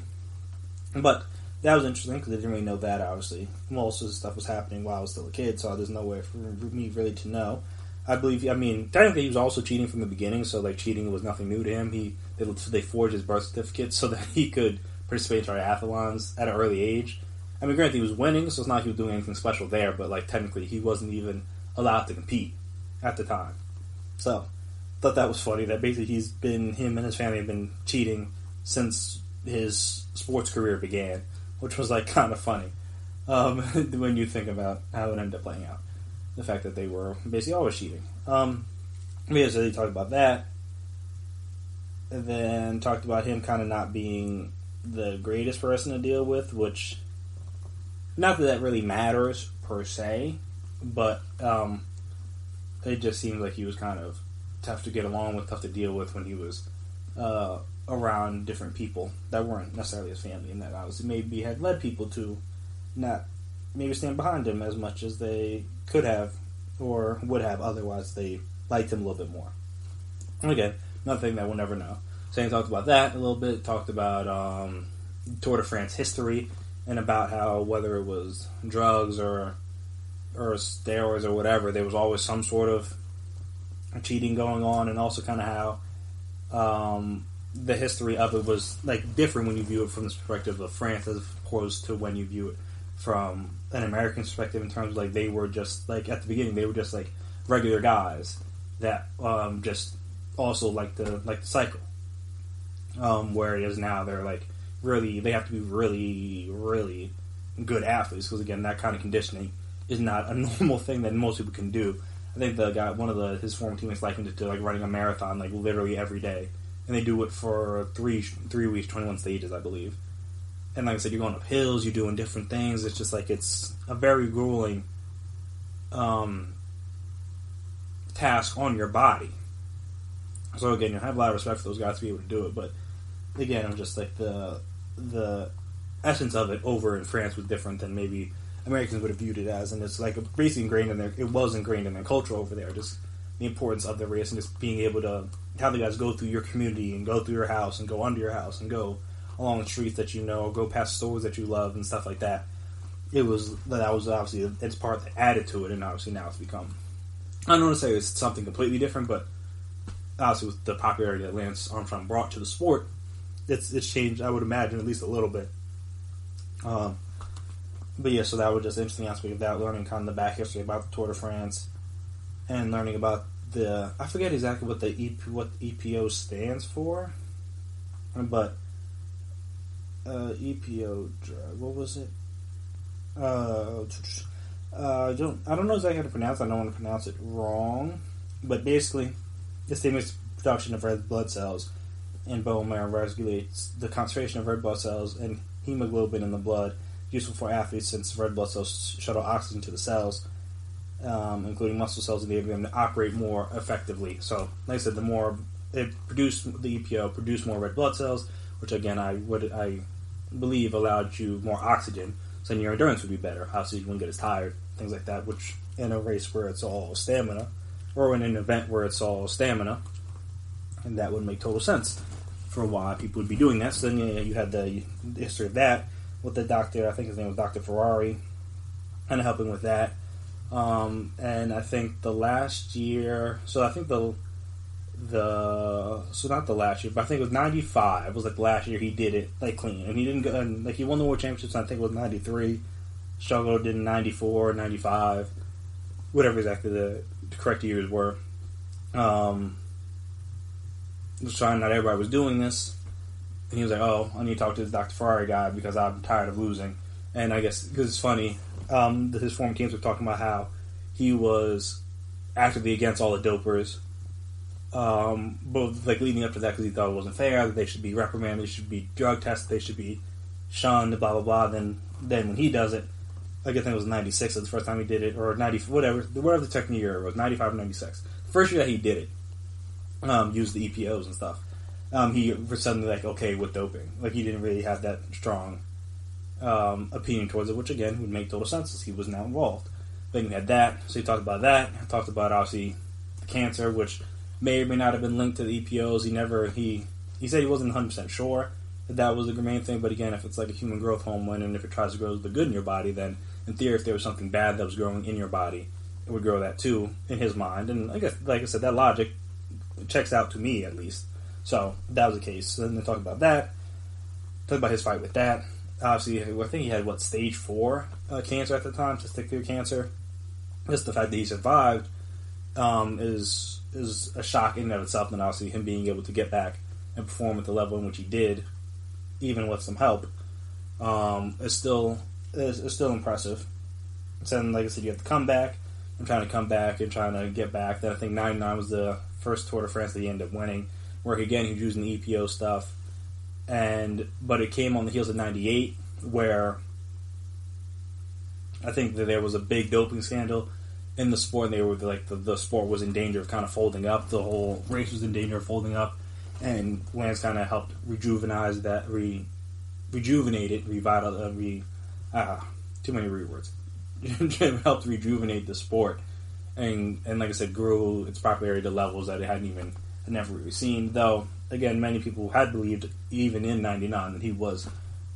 But that was interesting, because I didn't really know that. Obviously, most of the stuff was happening while I was still a kid, so there's no way for me really to know. Technically he was also cheating from the beginning, so cheating was nothing new to him. They forged his birth certificate so that he could participate in triathlons at an early age. I mean, granted, he was winning, so it's not like he was doing anything special there, but technically he wasn't even allowed to compete at the time. So I thought that was funny, that basically him and his family have been cheating since his sports career began, which was kind of funny when you think about how it ended up playing out. The fact that they were basically always cheating. So they talked about that. And then talked about him kind of not being the greatest person to deal with, which, not that really matters, per se, but it just seemed like he was kind of tough to get along with, tough to deal with when he was around different people that weren't necessarily his family, and that obviously maybe had led people to not maybe stand behind him as much as they could have or would have otherwise. They liked him a little bit more. And again, nothing that we'll never know. So he talked about that a little bit, talked about Tour de France history, and about how whether it was drugs or steroids or whatever, there was always some sort of cheating going on, and also kind of how the history of it was like different when you view it from the perspective of France as opposed to when you view it from an American perspective, in terms of like they were just like at the beginning they were just like regular guys that just also like the cycle. Where it is now, they're like really, they have to be really, really good athletes, because again, that kind of conditioning is not a normal thing that most people can do. I think the guy, one of his former teammates, likened it to like running a marathon, like literally every day, and they do it for three weeks, 21 stages, I believe. And like I said, you're going up hills, you're doing different things. It's just like it's a very grueling task on your body. So again, you have a lot of respect for those guys to be able to do it, but again, I'm just like the essence of it over in France was different than maybe Americans would have viewed it as, and it's like basically ingrained in their. It was ingrained in their culture over there, just the importance of the race and just being able to have the guys go through your community and go through your house and go under your house and go along the streets that you know, go past stores that you love and stuff like that. That was obviously it's part that added to it, and obviously now it's become. I don't want to say it's something completely different, but obviously with the popularity that Lance Armstrong brought to the sport, it's changed, I would imagine, at least a little bit. But yeah, so that was just an interesting aspect of that, learning kind of the back history about the Tour de France, and learning about I forget exactly what the EPO stands for, but EPO, what was it? I don't know exactly how to pronounce it. I don't want to pronounce it wrong, but basically, it stimulates production of red blood cells in bone marrow, regulates the concentration of red blood cells and hemoglobin in the blood, useful for athletes since red blood cells shuttle oxygen to the cells, including muscle cells, and enable them to operate more effectively. So, like I said, the more it produced, the EPO produced more red blood cells, which again I believe allowed you more oxygen, so then your endurance would be better. Obviously, you wouldn't get as tired, things like that. Which in a race where it's all stamina, or in an event where it's all stamina, and that would make total sense for why people would be doing that. So then you had the history of that with the doctor. I think his name was Dr. Ferrari, kind of helping with that. And I think the last year, so I think so not the last year, but I think it was 95. It was like the last year he did it like clean, and he didn't go, and like he won the world championships. I think it was 93. Struggled in 94, 95, whatever exactly the correct years were. Was trying, not everybody was doing this, and he was like, "Oh, I need to talk to this Dr. Ferrari guy because I'm tired of losing." And I guess because it's funny, his former teams were talking about how he was actively against all the dopers, both like leading up to that because he thought it wasn't fair, that they should be reprimanded, they should be drug tested, they should be shunned, blah blah blah. Then when he does it, I think it was 96. That's the first time he did it, or 90, whatever the technique year was, 95 or 96. The first year that he did it. Used the EPOs and stuff. He was suddenly like okay with doping. Like he didn't really have that strong opinion towards it, which again would make total sense as he was now involved. Then you had that, so he talked about that. He talked about obviously the cancer, which may or may not have been linked to the EPOs. He said he wasn't 100% sure that was the main thing. But again, if it's like a human growth hormone, and if it tries to grow the good in your body, then in theory, if there was something bad that was growing in your body, it would grow that too in his mind. And I guess, like I said, that logic checks out to me at least. So that was the case. So then they talked about that. Talked about his fight with that. Obviously, I think he had stage 4 cancer at the time, testicular cancer. Just the fact that he survived is a shock in and of itself. And obviously, him being able to get back and perform at the level in which he did, even with some help, is still impressive. So then, like I said, you have to come back. I'm trying to come back and trying to get back. Then I think 99 was the first Tour de France that he ended up winning, where again he was using the EPO stuff, but it came on the heels of 98, where I think that there was a big doping scandal in the sport, and they were like the sport was in danger of kind of folding up. The whole race was in danger of folding up, and Lance kind of helped rejuvenate too many rewords. Helped rejuvenate the sport, and like I said, grew its popularity to levels that it had never really seen. Though again, many people had believed even in '99 that he was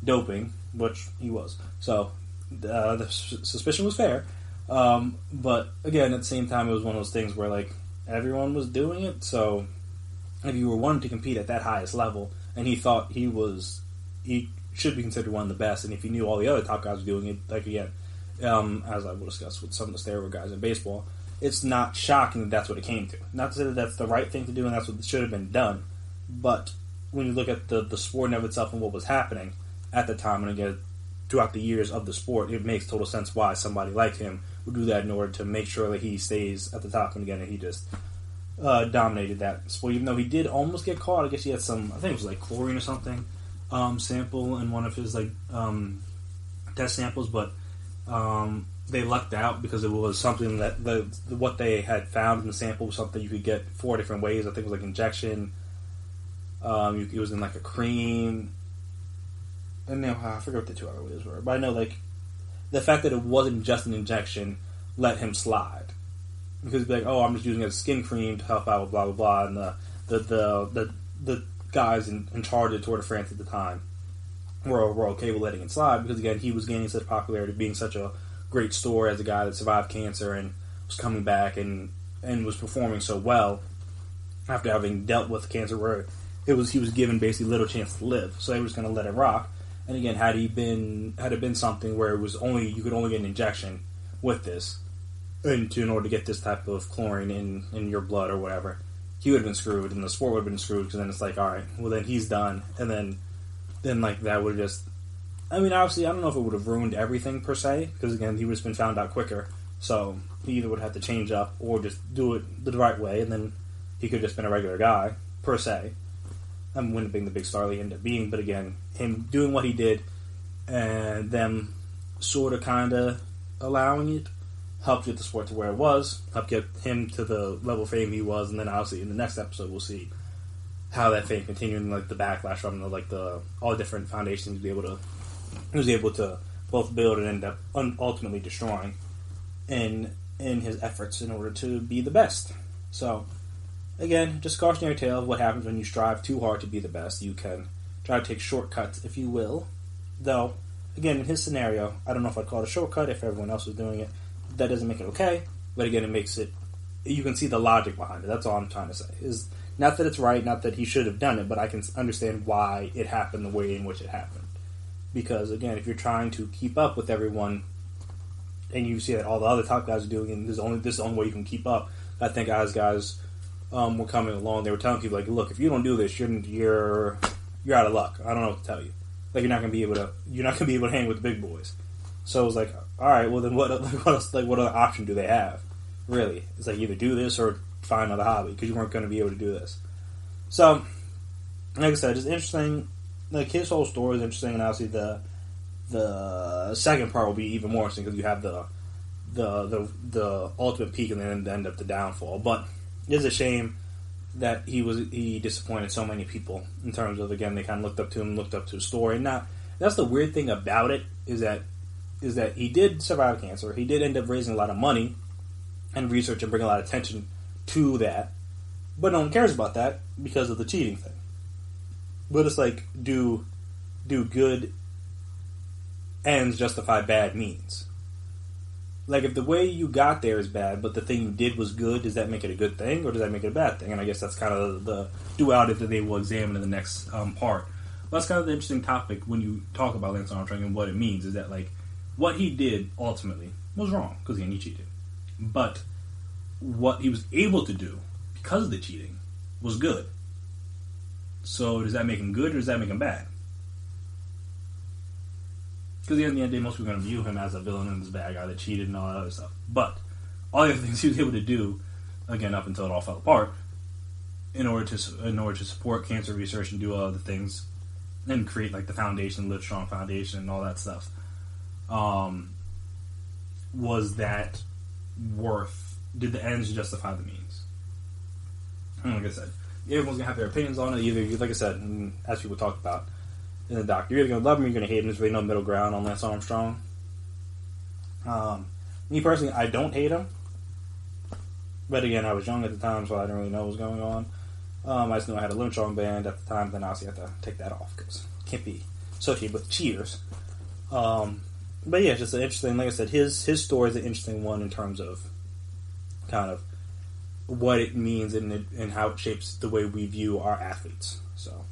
doping, which he was. So the suspicion was fair. But again, at the same time, it was one of those things where like everyone was doing it. So if you were wanting to compete at that highest level, and he thought he should be considered one of the best, and if he knew all the other top guys were doing it, like again, as I will discuss with some of the steroid guys in baseball, it's not shocking that that's what it came to. Not to say that that's the right thing to do and that's what should have been done, but when you look at the sport of itself and what was happening at the time, and again, throughout the years of the sport, it makes total sense why somebody like him would do that in order to make sure that he stays at the top. And again, he just dominated that sport, even though he did almost get caught. I guess he had some, I think it was like chlorine or something, sample in one of his like test samples, but they lucked out because it was something that what they had found in the sample was something you could get 4 different ways. I think it was like injection. It was in like a cream. And now I forget what the 2 other ways were, but I know like the fact that it wasn't just an injection let him slide, because he'd be like, "Oh, I'm just using it as skin cream to help out with blah blah blah," and the guys in charge of Tour de France at the time were okay with letting it slide, because again, he was gaining such popularity, being such a great story as a guy that survived cancer and was coming back and was performing so well after having dealt with cancer, where he was given basically little chance to live, so they were just going to let it rock. And again, had it been something where it was you could only get an injection with this, in order to get this type of chlorine in your blood or whatever, he would have been screwed, and the sport would have been screwed, because then it's like, all right, well then he's done, and then like that would have just, I mean, obviously I don't know if it would have ruined everything per se, because again, he would have been found out quicker, so he either would have to change up or just do it the right way, and then he could have just been a regular guy per se. Wouldn't have been the big star he ended up being, but again, him doing what he did and them sort of kind of allowing it helped get the sport to where it was, helped get him to the level of fame he was, and then obviously in the next episode we'll see how that fame continued and like the backlash from like all the different foundations he was able to both build and end up ultimately destroying in his efforts in order to be the best. So again, just cautionary tale of what happens when you strive too hard to be the best. You can try to take shortcuts, if you will. Though, again, in his scenario, I don't know if I'd call it a shortcut if everyone else was doing it. That doesn't make it okay, but again, it makes it, you can see the logic behind it. That's all I'm trying to say. Is not that it's right, not that he should have done it, but I can understand why it happened the way in which it happened. Because, again, if you're trying to keep up with everyone, and you see that all the other top guys are doing it, and this is the only way you can keep up, I think as guys were coming along, they were telling people like, look, if you don't do this, you're out of luck. I don't know what to tell you. Like, you're not gonna be able to hang with the big boys. So it was like, all right, well then what else? Like, what other option do they have? Really, it's like either do this or find another hobby, because you weren't going to be able to do this. So, like I said, it's interesting. Like, his whole story is interesting, and obviously the second part will be even more interesting, because you have the ultimate peak and then the end of the downfall. But it is a shame that he disappointed so many people in terms of, again, they kind of looked up to him, looked up to his story. And now, that's the weird thing about it, is that he did survive cancer. He did end up raising a lot of money and research and bring a lot of attention to that. But no one cares about that because of the cheating thing. But it's like, do good ends justify bad means? Like, if the way you got there is bad, but the thing you did was good, does that make it a good thing, or does that make it a bad thing? And I guess that's kind of the duality that they will examine in the next part. But that's kind of the interesting topic when you talk about Lance Armstrong and what it means, is that, like, what he did ultimately was wrong, because again, he cheated. But what he was able to do because of the cheating was good. So does that make him good, or does that make him bad? Because at the end of the day, most people are going to view him as a villain and this bad guy that cheated and all that other stuff. But all the other things he was able to do, again, up until it all fell apart, in order to support cancer research and do all other things, and create like the foundation, Live Strong Foundation, and all that stuff, was that did the ends justify the means? And like I said, everyone's gonna have their opinions on it. Either, like I said, as people talk about in the doc, you're either gonna love him or you're gonna hate him. There's really no middle ground on Lance Armstrong. Me personally, I don't hate him, but again, I was young at the time, so I didn't really know what was going on. I just knew I had a Armstrong band at the time. Then obviously I had to take that off because it can't be associated with cheaters. But yeah, just an interesting. Like I said, his story is an interesting one in terms of kind of what it means and how it shapes the way we view our athletes. So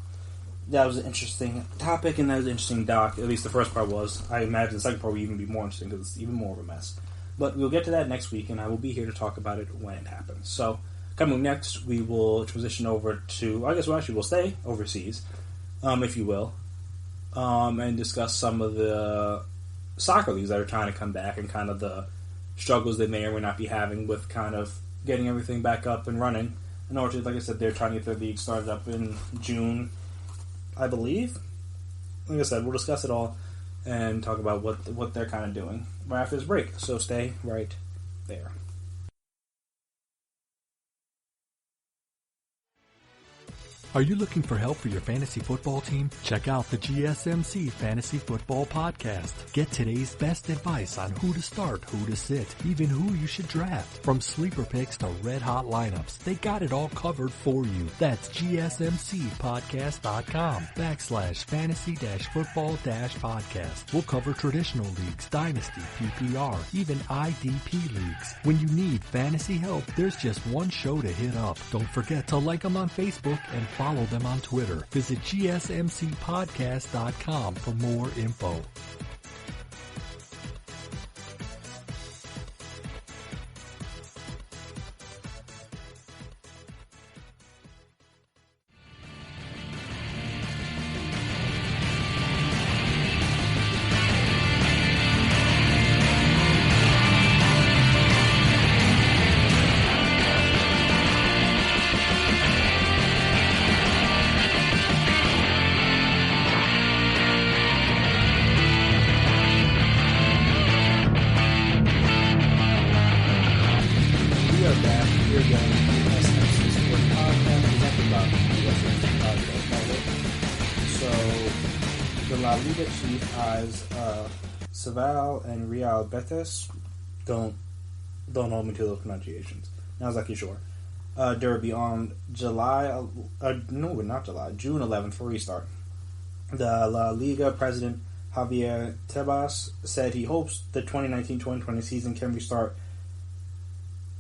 that was an interesting topic, and that was an interesting doc. At least the first part was. I imagine the second part will even be more interesting because it's even more of a mess. But we'll get to that next week, and I will be here to talk about it when it happens. So coming next, we will transition over to. I guess we'll stay overseas, if you will, and discuss some of the soccer leagues that are trying to come back and kind of the struggles they may or may not be having with kind of getting everything back up and running. In order to, like I said, they're trying to get their league started up in June, I believe. Like I said, we'll discuss it all and talk about what they're kind of doing right after this break. So stay right there. Are you looking for help for your fantasy football team? Check out the GSMC Fantasy Football Podcast. Get today's best advice on who to start, who to sit, even who you should draft. From sleeper picks to red-hot lineups, they got it all covered for you. That's gsmcpodcast.com/fantasy-football-podcast. We'll cover traditional leagues, dynasty, PPR, even IDP leagues. When you need fantasy help, there's just one show to hit up. Don't forget to like them on Facebook and follow them on Twitter. Visit gsmcpodcast.com for more info. And Real Betis, don't hold me to those pronunciations. I was actually sure. Derby on June 11th for restart. The La Liga president Javier Tebas said he hopes the 2019-2020 season can restart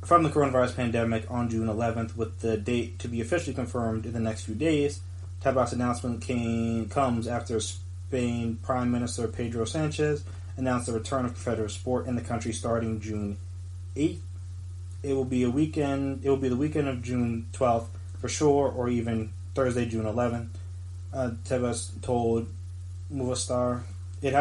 from the coronavirus pandemic on June 11th, with the date to be officially confirmed in the next few days. Tebas' announcement comes after Spain Prime Minister Pedro Sanchez announced the return of competitive sport in the country starting June 8th. It will be the weekend of June 12th for sure, or even Thursday, June 11th. Tebas told Movistar, it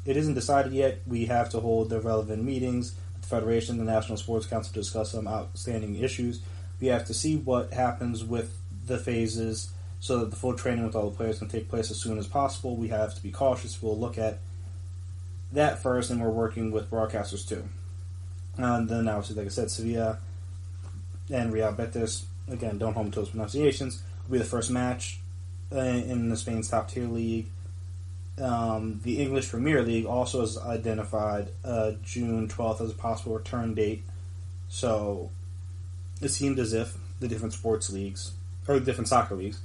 isn't decided yet. We have to hold the relevant meetings with the Federation and the National Sports Council to discuss some outstanding issues. We have to see what happens with the phases so that the full training with all the players can take place as soon as possible. We have to be cautious. We'll look at that first, and we're working with broadcasters too. And then obviously, like I said, Sevilla and Real Betis, again, don't hold me to those pronunciations, will be the first match in the Spain's top tier league. The English Premier League also has identified June 12th as a possible return date. So it seemed as if the different sports leagues, or different soccer leagues,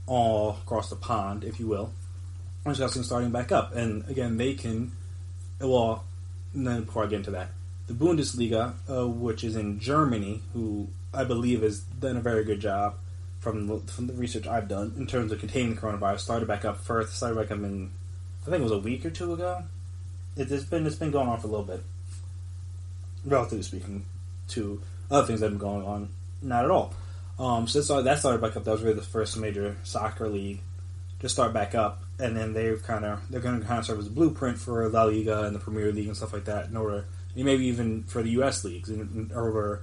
all across the pond, if you will, are discussing starting back up. And again, they can, well, and then before I get into that, the Bundesliga, which is in Germany, who I believe has done a very good job from the research I've done in terms of containing the coronavirus, started back up in, I think it was a week or two ago. It's been going on for a little bit, relatively speaking, to other things that have been going on, not at all. So that started back up. That was really the first major soccer league to start back up, and then they're going to kind of serve as a blueprint for La Liga and the Premier League and stuff like that, in order, maybe even for the U.S. leagues, in order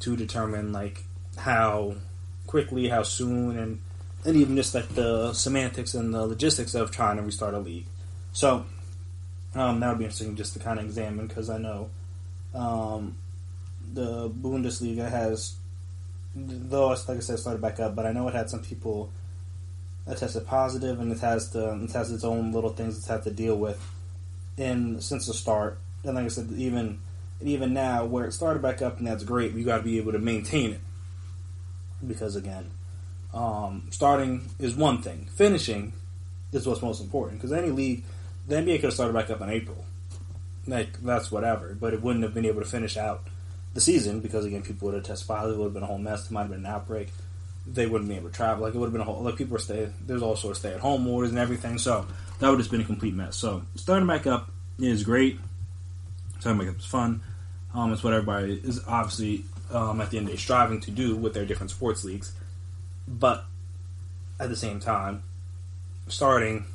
to determine like how quickly, how soon, and even just like the semantics and the logistics of trying to restart a league. So that would be interesting just to kind of examine, because I know the Bundesliga has, though it's, like I said, started back up, but I know it had some people that tested positive, and it has its own little things it's had to deal with since the start. And like I said, even now, where it started back up, and that's great, you got to be able to maintain it. Because again, starting is one thing, finishing is what's most important. Because any league, the NBA could have started back up in April, like that's whatever, but it wouldn't have been able to finish out the season because again, people would have tested positive, it would have been a whole mess. There might have been an outbreak. They wouldn't be able to travel. Like it would have been a whole, like people were staying. There's all sorts of stay-at-home orders and everything. So that would have just been a complete mess. So starting back up is great. Starting back up is fun. It's what everybody is obviously at the end of the day striving to do with their different sports leagues. But at the same time, starting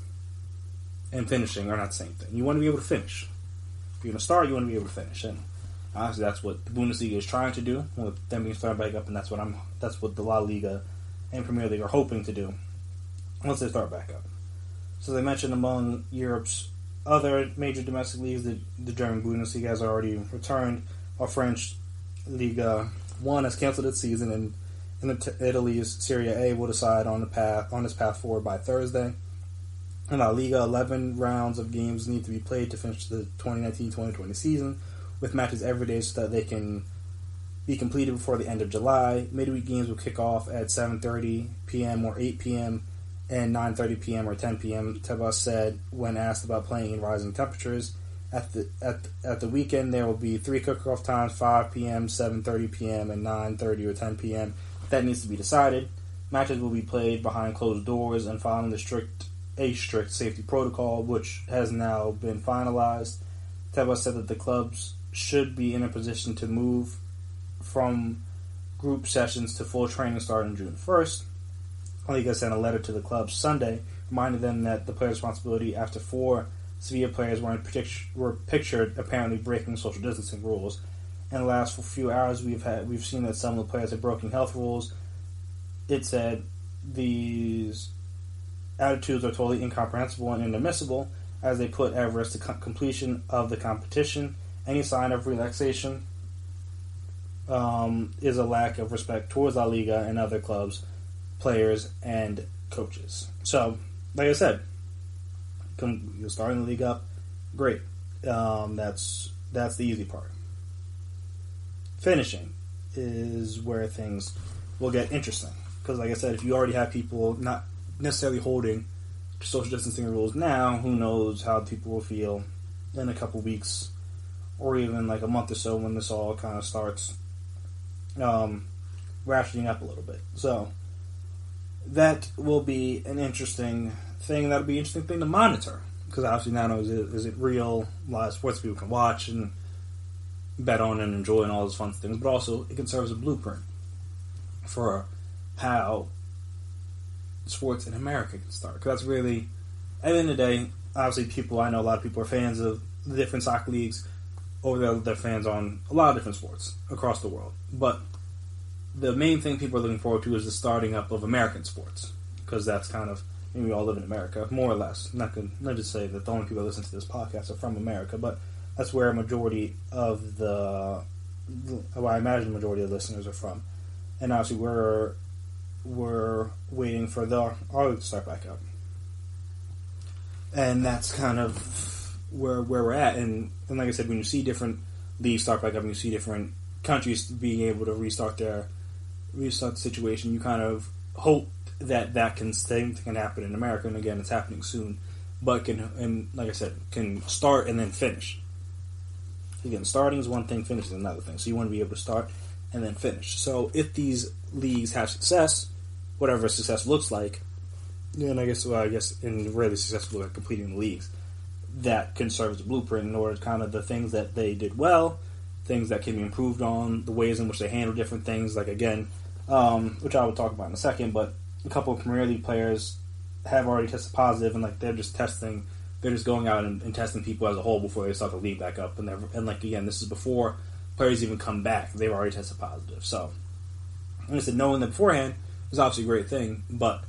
and finishing are not the same thing. You want to be able to finish. If you're going to start, you want to be able to finish. And honestly, that's what the Bundesliga is trying to do, with them being started back up, and that's what the La Liga and Premier League are hoping to do once they start back up. So they mentioned among Europe's other major domestic leagues, the German Bundesliga has already returned. Our French Liga 1 has canceled its season, and Italy's Serie A will decide on its path forward by Thursday. In La Liga, 11 rounds of games need to be played to finish the 2019-2020 season, with matches every day so that they can be completed before the end of July. Midweek games will kick off at 7:30 p.m. or 8 p.m. and 9:30 p.m. or 10 p.m., Tebas said when asked about playing in rising temperatures. At the weekend, there will be 3 cook-off times, 5 p.m., 7:30 p.m., and 9:30 or 10 p.m. That needs to be decided. Matches will be played behind closed doors and following a strict safety protocol, which has now been finalized. Tebas said that the clubs should be in a position to move from group sessions to full training starting June 1st. Liga sent a letter to the clubs Sunday, reminding them that the players' responsibility after 4 Sevilla players were pictured apparently breaking social distancing rules. In the last few hours, we've seen that some of the players have broken health rules. It said these attitudes are totally incomprehensible and inadmissible as they put at risk the completion of the competition. Any sign of relaxation is a lack of respect towards La Liga and other clubs, players, and coaches. So, like I said, you're starting the league up, great. That's the easy part. Finishing is where things will get interesting. Because, like I said, if you already have people not necessarily holding to social distancing rules now, who knows how people will feel in a couple weeks or even like a month or so when this all kind of starts ratcheting up a little bit. So that will be an interesting thing. That'll be an interesting thing to monitor, because obviously not only is it real, a lot of sports people can watch and bet on and enjoy and all those fun things, but also it can serve as a blueprint for how sports in America can start. Because that's really, at the end of the day, obviously I know a lot of people are fans of the different soccer leagues, or they're fans on a lot of different sports across the world. But the main thing people are looking forward to is the starting up of American sports, because that's kind of, we all live in America, more or less. Not to say that the only people that listen to this podcast are from America, but that's where a majority of I imagine the majority of the listeners are from. And obviously we're waiting for our league to start back up. And that's kind of where we're at. And like I said, when you see different leagues start back up and you see different countries being able to restart the situation, you kind of hope that same thing can happen in America. And again, it's happening soon. But like I said, can start and then finish. Again, starting is one thing, finishing is another thing. So you want to be able to start and then finish. So if these leagues have success, whatever success looks like, and I guess in really successful at completing the leagues, that can serve as a blueprint in order to kind of the things that they did well, things that can be improved on, the ways in which they handle different things, like again, which I will talk about in a second, but a couple of Premier League players have already tested positive, and like they're just going out and testing people as a whole before they start the league back up, and like again, this is before players even come back, they've already tested positive. So, like I said, knowing that beforehand is obviously a great thing, but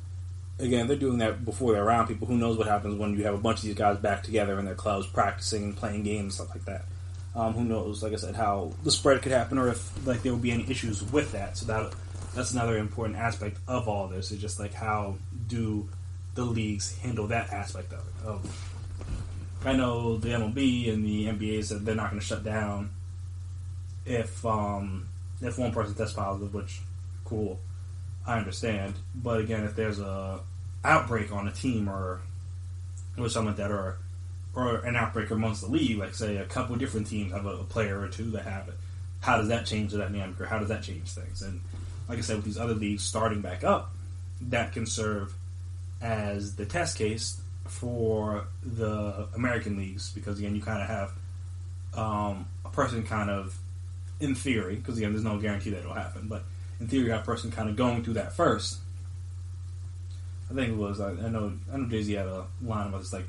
again, they're doing that before they're around people. Who knows what happens when you have a bunch of these guys back together in their clubs practicing and playing games and stuff like that. Who knows, like I said, how the spread could happen, or if like there will be any issues with that. So that's another important aspect of all this. Is just like how do the leagues handle that aspect of it. I know the MLB and the NBA said they're not going to shut down if one person tests positive, which cool, I understand. But again, if there's a outbreak on a team or something like that, or an outbreak amongst the league, like say a couple different teams have a player or two that have it, how does that change the dynamic, or how does that change things? And like I said, with these other leagues starting back up, that can serve as the test case for the American leagues, because again, you kind of have a person kind of, in theory, because again, there's no guarantee that it'll happen, but in theory, you have a person kind of going through that first. I think it was, I know Jay-Z had a line about this, like,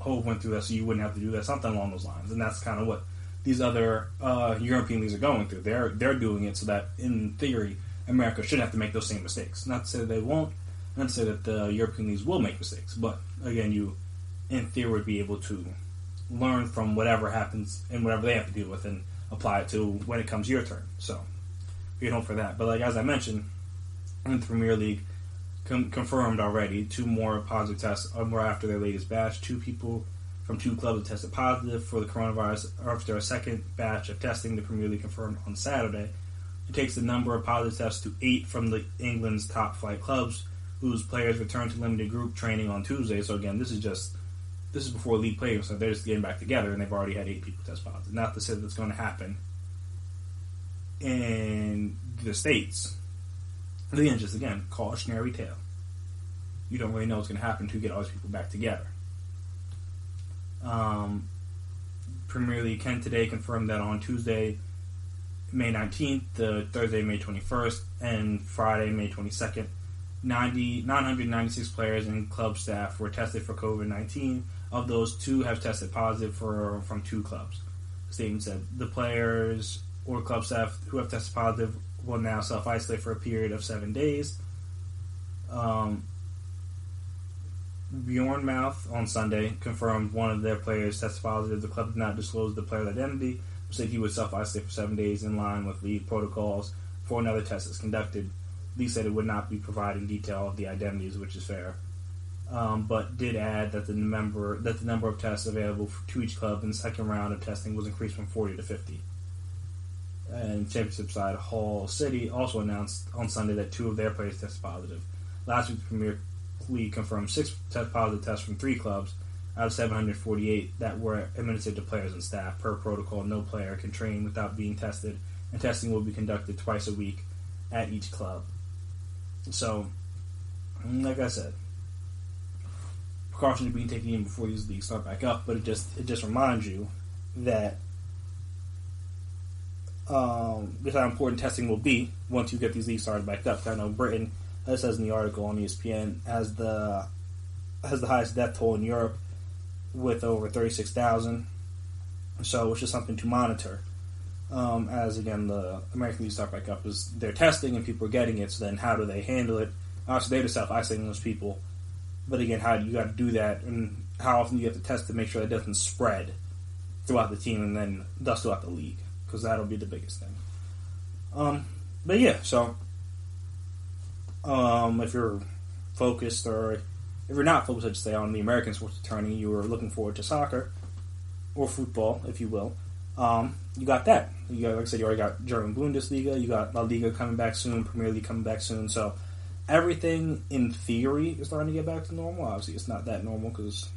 Hov went through that so you wouldn't have to do that, something along those lines, and that's kind of what these other European leagues are going through. They're doing it so that, in theory, America shouldn't have to make those same mistakes. Not to say that they won't, not to say that the European leagues will make mistakes, but again, you, in theory, would be able to learn from whatever happens and whatever they have to deal with and apply it to when it comes your turn. So, you can hope for that. But like as I mentioned, in the Premier League, confirmed already, 2 more positive tests more after their latest batch. 2 people from 2 clubs tested positive for the coronavirus after a second batch of testing. The Premier League confirmed on Saturday. It takes the number of positive tests to 8 from England's top flight clubs, whose players returned to limited group training on Tuesday. So again, this is before league players, so they're just getting back together, and they've already had 8 people test positive. Not to say that it's going to happen in the States. Again, cautionary tale. You don't really know what's going to happen to get all these people back together. Premier League can today confirm that on Tuesday, May 19th, Thursday, May 21st, and Friday, May 22nd, 996 players and club staff were tested for COVID-19. Of those, 2 have tested positive from 2 clubs. The statement said the players or club staff who have tested positive will now self-isolate for a period of 7 days. Bournemouth on Sunday confirmed one of their players tested positive. The club did not disclose the player's identity, but said he would self-isolate for 7 days in line with league protocols before another test is conducted. Lee said it would not be providing detail of the identities, which is fair, but did add that the number of tests available to each club in the second round of testing was increased from 40 to 50. And Championship side Hull City also announced on Sunday that 2 of their players tested positive. Last week, the Premier League confirmed 6 positive tests from 3 clubs out of 748 that were administered to players and staff. Per protocol, no player can train without being tested, and testing will be conducted twice a week at each club. So, like I said, precautions are being taken even before these leagues start back up, but it just reminds you that just how important testing will be once you get these leagues started back up. I know Britain, as it says in the article on ESPN, has the highest death toll in Europe with over 36,000. So it's just something to monitor. As again, the American leagues start back up, is they're testing and people are getting it. So then, how do they handle it? Obviously, they're self-isolating those people, but again, how do you got to do that, and how often do you have to test to make sure it doesn't spread throughout the team and then thus throughout the league? Because that'll be the biggest thing. But yeah, so if you're focused, or if you're not focused, I'd say, on the American sports returning, you were looking forward to soccer or football, if you will. You got that. You got, like I said, you already got German Bundesliga. You got La Liga coming back soon. Premier League coming back soon. So everything, in theory, is starting to get back to normal. Obviously, it's not that normal because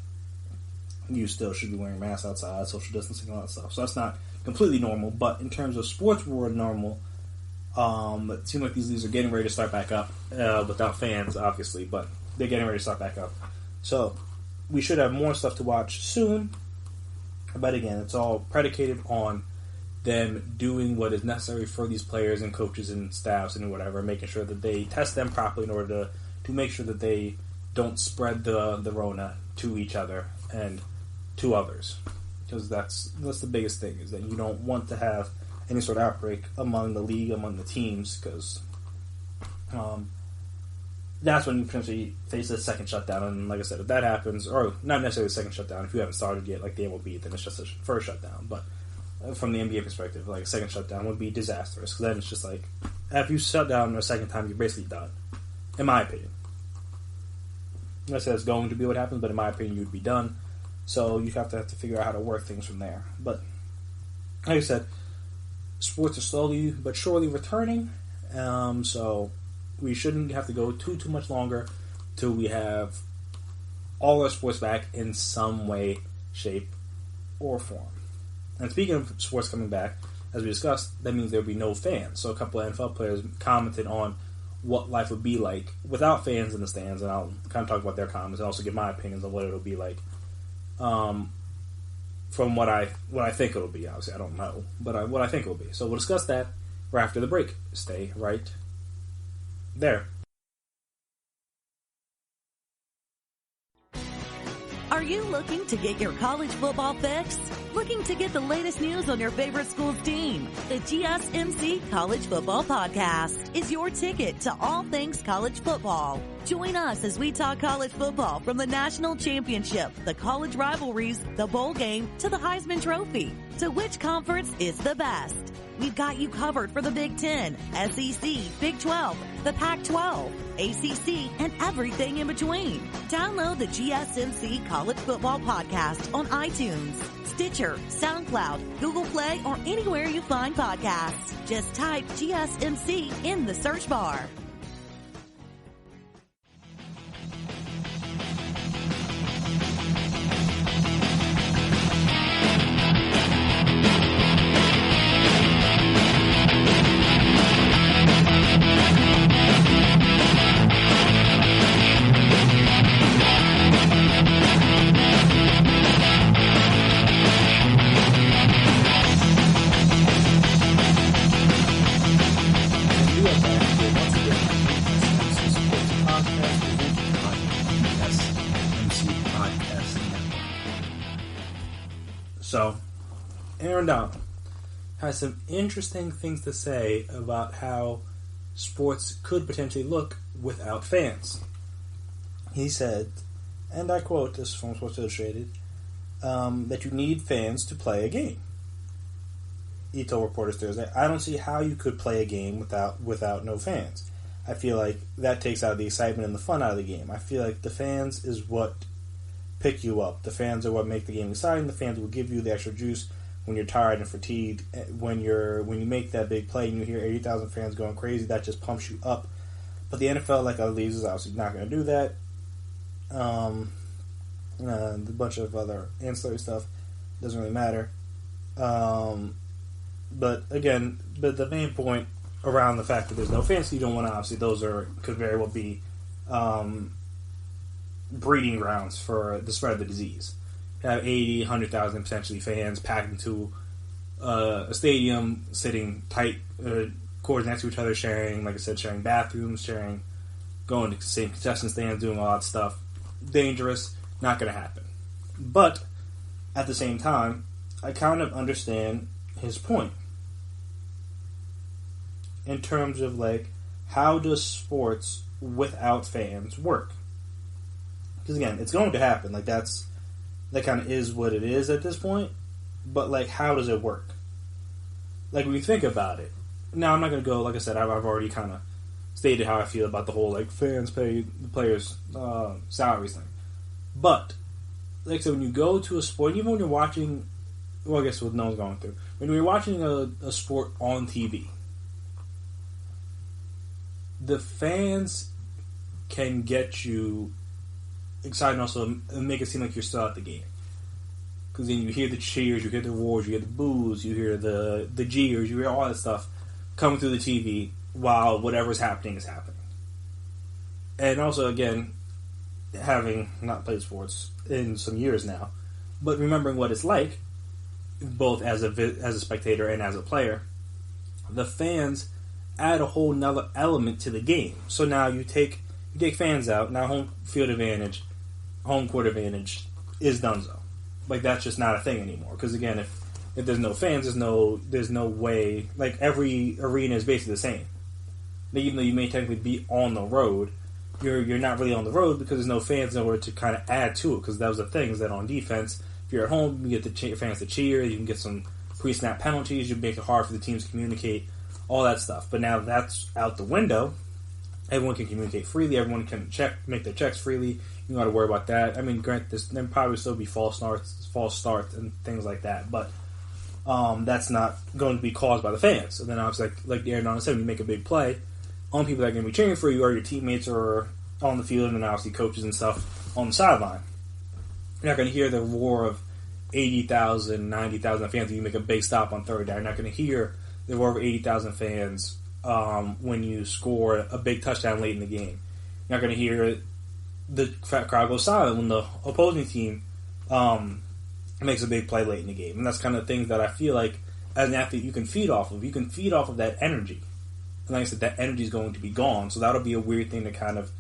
you still should be wearing masks outside, social distancing, all that stuff. So that's not completely normal. But in terms of sports world normal, it seems like these leagues are getting ready to start back up without fans, obviously, but they're getting ready to start back up. So we should have more stuff to watch soon. But again, it's all predicated on them doing what is necessary for these players and coaches and staffs and whatever, making sure that they test them properly in order to make sure that they don't spread the Rona to each other and to others. Because that's the biggest thing, is that you don't want to have any sort of outbreak among the league, among the teams, because that's when you potentially face a second shutdown. And like I said, if that happens, or not necessarily a second shutdown, if you haven't started yet, like the MLB, then it's just a first shutdown. But from the NBA perspective, like a second shutdown would be disastrous. Because then it's just like, after you shut down a second time, you're basically done. In my opinion. I'm not saying it's going to be what happens, but in my opinion, you'd be done. So you have to figure out how to work things from there. But, like I said, sports are slowly but surely returning. So we shouldn't have to go too much longer till we have all our sports back in some way, shape, or form. And speaking of sports coming back, as we discussed, that means there will be no fans. So a couple of NFL players commented on what life would be like without fans in the stands, and I'll kind of talk about their comments and also give my opinions on what it'll be like. From what I think it'll be. Obviously, I don't know, but what I think it'll be. So we'll discuss that right after the break. Stay right there. Are you looking to get your college football fix? Looking to get the latest news on your favorite school's team? The GSMC College Football Podcast is your ticket to all things college football. Join us as we talk college football from the national championship, the college rivalries, the bowl game, to the Heisman Trophy. To which conference is the best? We've got you covered for the Big Ten, SEC, Big 12, the Pac-12, ACC, and everything in between. Download the GSMC College Football Podcast on iTunes, Stitcher, SoundCloud, Google Play, or anywhere you find podcasts. Just type GSMC in the search bar. So, Aaron Donald has some interesting things to say about how sports could potentially look without fans. He said, and I quote, this is from Sports Illustrated, that you need fans to play a game. He told reporters Thursday, I don't see how you could play a game without no fans. I feel like that takes out the excitement and the fun out of the game. I feel like the fans is what pick you up. The fans are what make the game exciting. The fans will give you the extra juice when you're tired and fatigued. When you make that big play and you hear 80,000 fans going crazy, that just pumps you up. But the NFL, like other leagues, is obviously not going to do that. A bunch of other ancillary stuff doesn't really matter. But the main point around the fact that there's no fans, you don't want to, obviously, could very well be breeding grounds for the spread of the disease. You have 80, 100,000 potentially fans packed into a stadium, sitting tight, cords next to each other, sharing, like I said, sharing bathrooms, going to the same concession stands, doing all that stuff. Dangerous, not going to happen. But at the same time, I kind of understand his point in terms of, like, how does sports without fans work? Because again, it's going to happen. Like, that kind of is what it is at this point. But, like, how does it work? Like, when you think about it. Now, I'm not going to go, like I said, I've already kind of stated how I feel about the whole, like, fans pay the players' salaries thing. But, like I said, when you go to a sport, even when you're watching, well, I guess what no one's going through, when you're watching a sport on TV, the fans can get you excited and also make it seem like you're still at the game. Because then you hear the cheers, you hear the roars, you hear the boos, you hear the jeers, you hear all that stuff coming through the TV while whatever's happening is happening. And also, again, having not played sports in some years now, but remembering what it's like, both as a spectator and as a player, the fans add a whole nother element to the game. So now you take fans out, now home court advantage is donezo. Like, that's just not a thing anymore. Because again, if there's no fans, there's no way. Like, every arena is basically the same. Even though you may technically be on the road, you're not really on the road because there's no fans in order to kind of add to it. Because that was the thing, is that on defense, if you're at home, you get the fans to cheer, you can get some pre-snap penalties. You make it hard for the teams to communicate, all that stuff. But now that's out the window. Everyone can communicate freely. Everyone can make their checks freely. You don't got to worry about that. I mean, granted, there probably still be false starts, and things like that. But that's not going to be caused by the fans. And then obviously, like Aaron Donald said, when you make a big play, only people that are going to be cheering for you are your teammates or on the field, and then obviously coaches and stuff on the sideline. You're not going to hear the roar of 80,000, 90,000 fans when you make a big stop on third down. You're not going to hear the roar of 80,000 fans when you score a big touchdown late in the game. You're not going to hear the crowd go silent when the opposing team makes a big play late in the game. And that's kind of things that I feel like as an athlete you can feed off of. You can feed off of that energy. And like I said, that energy is going to be gone. So that'll be a weird thing to kind of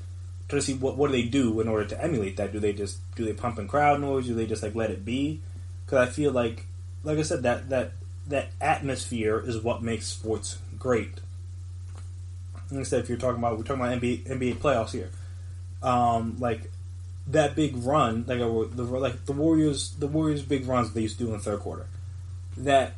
try to see what do they do in order to emulate that. Do they pump in crowd noise? Do they just let it be? Because I feel like I said, that atmosphere is what makes sports great. Like I said, if we're talking about NBA playoffs here, like that big run, like the Warriors big runs they used to do in the third quarter, that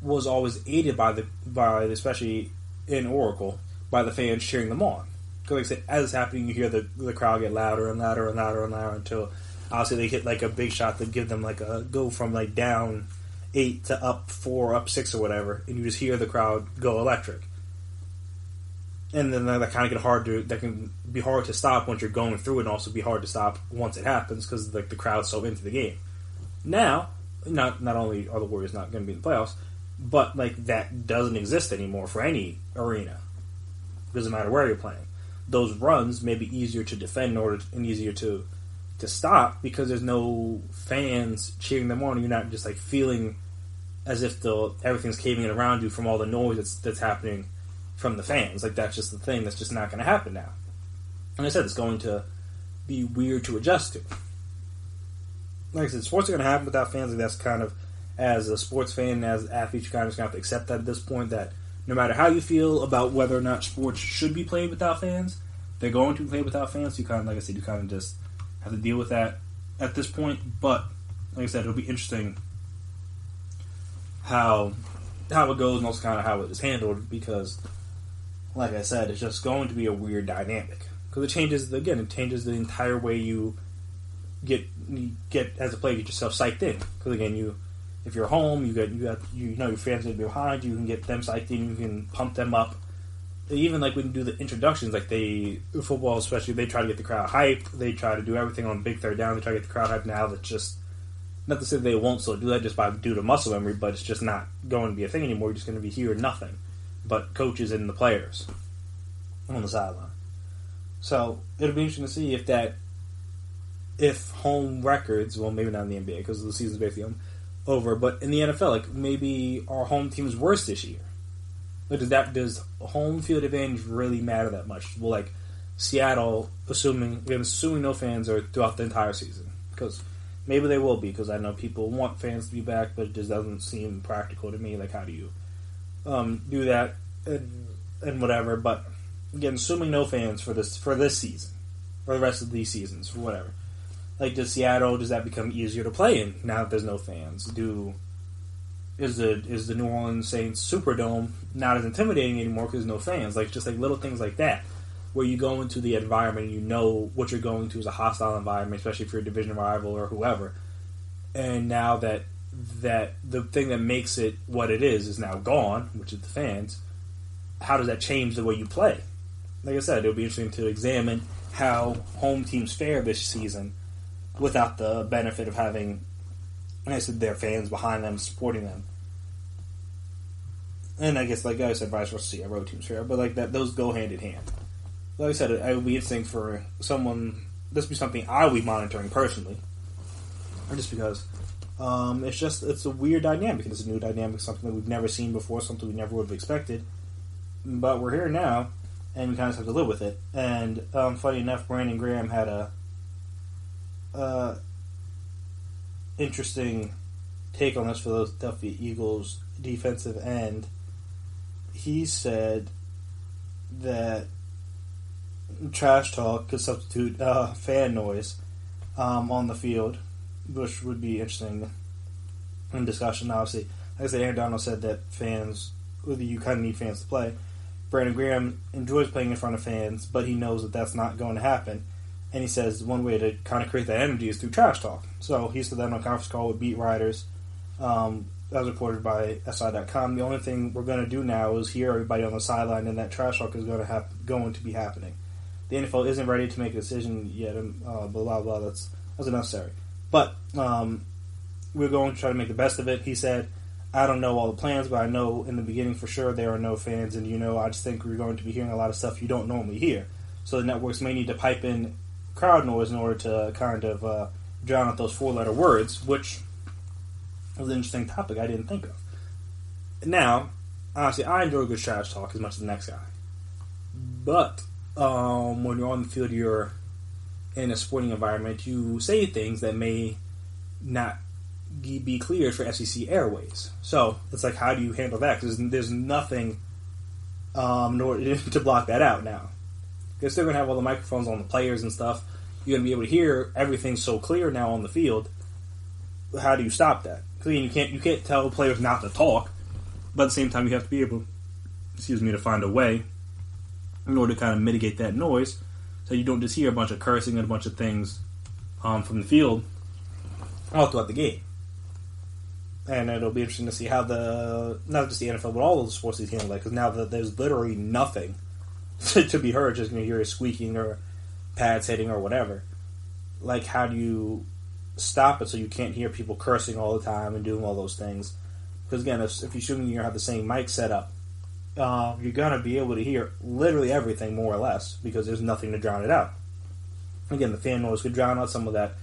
was always aided by especially in Oracle, by the fans cheering them on. Because like I said, as it's happening, you hear the crowd get louder and louder and louder and louder until obviously they hit like a big shot to give them like a go from like down 8 to up 4, up 6 or whatever, and you just hear the crowd go electric. And then that kind of that can be hard to stop once you're going through it, and also be hard to stop once it happens because like the crowd's so into the game. Now, not only are the Warriors not going to be in the playoffs, but like that doesn't exist anymore for any arena. Doesn't matter where you're playing. Those runs may be easier to defend and easier to stop because there's no fans cheering them on. And you're not just like feeling as if everything's caving in around you from all the noise that's happening from the fans. Like that's just the thing that's just not going to happen now. And I said, it's going to be weird to adjust to. Like I said, sports are going to happen without fans. Like that's kind of, as a sports fan, as athletes, you kind of just have to accept that at this point, that no matter how you feel about whether or not sports should be played without fans, they're going to be played without fans. So you kind of, like I said, you kind of just have to deal with that at this point. But like I said, it'll be interesting how it goes and also kind of how it is handled, because like I said, it's just going to be a weird dynamic because it changes the entire way you get as a player, get yourself psyched in. Because again, if you're home, you know your fans are going to be behind you. You can get them psyched in. You can pump them up. Even like when you do the introductions, like football especially, they try to get the crowd hyped. They try to do everything on big third down. They try to get the crowd hyped. Now that's just not to say they won't still do that just due to muscle memory, but it's just not going to be a thing anymore. You're just going to be hearing nothing but coaches and the players on the sideline. So it'll be interesting to see if home records, well, maybe not in the NBA because the season's basically over, but in the NFL, like maybe our home team is worse this year. Like, does home field advantage really matter that much? Well, like Seattle, assuming no fans are throughout the entire season, because maybe they will be, because I know people want fans to be back, but it just doesn't seem practical to me. Like, how do you do that and whatever? But again, assuming no fans for this season or the rest of these seasons or whatever. Like, does that become easier to play in now that there's no fans? Is the New Orleans Saints Superdome not as intimidating anymore because there's no fans? Like, just like little things like that, where you go into the environment and you know what you're going to is a hostile environment, especially if you're a division rival or whoever. And now that the thing that makes it what it is now gone, which is the fans, how does that change the way you play? Like I said, it'll be interesting to examine how home teams fare this season without the benefit of having, like I said, their fans behind them, supporting them. And I guess, like I said, vice versa, see how road teams fare. But like that, those go hand in hand. Like I said, it would be interesting for someone. This would be something I would be monitoring personally, or just because it's a weird dynamic. It's a new dynamic, something that we've never seen before, something we never would have expected. But we're here now, and we kind of have to live with it. And funny enough, Brandon Graham had a interesting take on this for those Philadelphia Eagles defensive end. He said that trash talk could substitute fan noise on the field, which would be interesting in discussion. Obviously, like I said, Aaron Donald said that you kind of need fans to play. Brandon Graham enjoys playing in front of fans, but he knows that that's not going to happen. And he says one way to kind of create that energy is through trash talk. So he said that on a conference call with beat writers, as reported by SI.com. The only thing we're going to do now is hear everybody on the sideline, and that trash talk is going to be happening. The NFL isn't ready to make a decision yet, and blah, blah, blah. That's unnecessary. But we're going to try to make the best of it. He said, I don't know all the plans, but I know in the beginning for sure there are no fans, and I just think we're going to be hearing a lot of stuff you don't normally hear. So the networks may need to pipe in crowd noise in order to kind of drown out those four-letter words, which was an interesting topic I didn't think of. Now, honestly, I enjoy good trash talk as much as the next guy. But when you're on the field, you're in a sporting environment, you say things that may not be cleared for FCC airways. So it's like, how do you handle that? Because there's nothing in order to block that out now. Because they're going to have all the microphones on the players and stuff. You're going to be able to hear everything so clear now on the field. How do you stop that? Because you can't tell players not to talk, but at the same time you have to be able, to find a way in order to kind of mitigate that noise, so you don't just hear a bunch of cursing and a bunch of things from the field all throughout the game. And it'll be interesting to see how not just the NFL, but all of the sports he's handled that, because now that there's literally nothing to be heard, just going to hear squeaking or pads hitting or whatever. Like, how do you stop it so you can't hear people cursing all the time and doing all those things? Because again, if you assume you have the same mic set up, you're going to be able to hear literally everything more or less, because there's nothing to drown it out. Again, the fan noise could drown out some of that.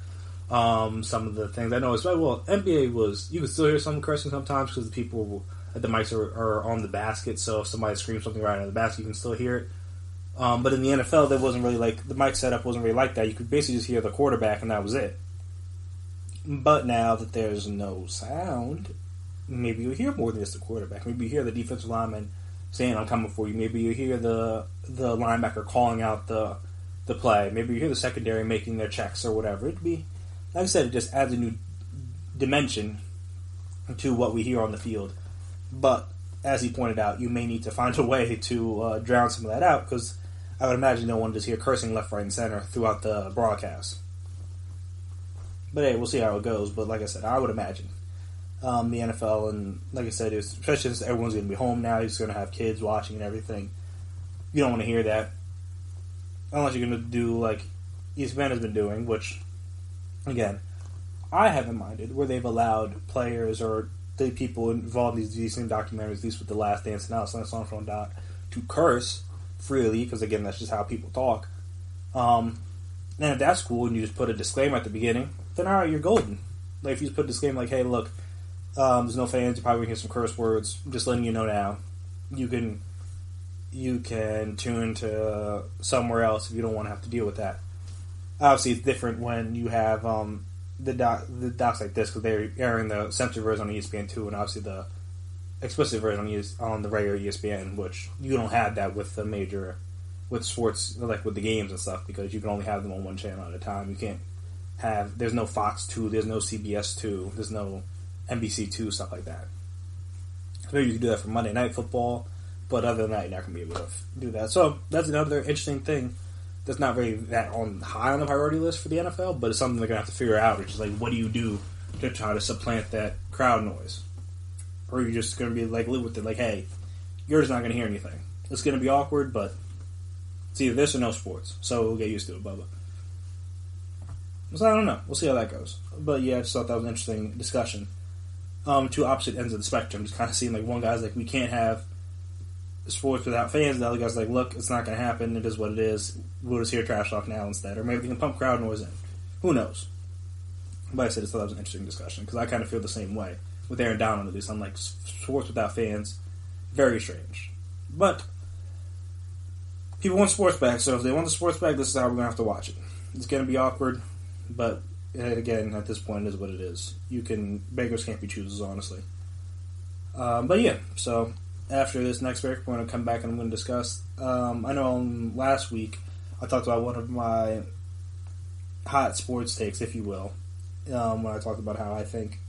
Some of the things I know, NBA you could still hear some cursing sometimes because the people at the mics are on the basket, so if somebody screams something right in the basket, you can still hear it. But in the NFL, there wasn't really the mic setup wasn't really like that. You could basically just hear the quarterback, and that was it. But now that there's no sound, maybe you'll hear more than just the quarterback. Maybe you hear the defensive lineman saying, "I'm coming for you." Maybe you hear the linebacker calling out the play. Maybe you hear the secondary making their checks or whatever. It'd be, like I said, it just adds a new dimension to what we hear on the field. But as he pointed out, you may need to find a way to drown some of that out, because I would imagine no one just hear cursing left, right, and center throughout the broadcast. But hey, we'll see how it goes. But like I said, I would imagine the NFL, and like I said, especially since everyone's going to be home now, he's going to have kids watching and everything. You don't want to hear that. Unless you're going to do like ESPN has been doing, which, again, I haven't minded, where they've allowed players or the people involved in these same documentaries, at least with The Last Dance and now Lance Armstrong to curse freely, because again, that's just how people talk. And if that's cool, and you just put a disclaimer at the beginning, then alright, you're golden. Like if you just put a disclaimer like, hey, look, there's no fans, you're probably going to hear some curse words, I'm just letting you know now. You can tune to somewhere else if you don't want to have to deal with that. Obviously, it's different when you have the docs like this, because they're airing the censored version on ESPN2, and obviously the explicit version on the regular ESPN, which you don't have that with the major, with sports, like with the games and stuff, because you can only have them on one channel at a time. You can't have, there's no Fox 2, there's no CBS 2, there's no NBC 2, stuff like that. So maybe you can do that for Monday Night Football, but other than that, you're not going to be able to do that. So that's another interesting thing that's not really that high on the priority list for the NFL, but it's something they're going to have to figure out, which is like, what do you do to try to supplant that crowd noise? Or are you just going to be like, live with it, like, hey, you're just not going to hear anything. It's going to be awkward, but it's either this or no sports, so we'll get used to it, Bubba. So I don't know. We'll see how that goes. But yeah, I just thought that was an interesting discussion. Two opposite ends of the spectrum, just kind of seeing like one guy's like, we can't have sports without fans. The other guy's like, look, it's not going to happen. It is what it is. We'll just hear trash talk now instead. Or maybe we can pump crowd noise in. Who knows? But I said, I thought that was an interesting discussion, because I kind of feel the same way with Aaron Donald, at least. I'm like, sports without fans, very strange. But people want sports back, so if they want the sports back, this is how we're going to have to watch it. It's going to be awkward, but again, at this point, it is what it is. Beggars can't be choosers, honestly. But yeah, so after this next break, we're going to come back and I'm going to discuss. I know last week I talked about one of my hot sports takes, if you will, when I talked about how I think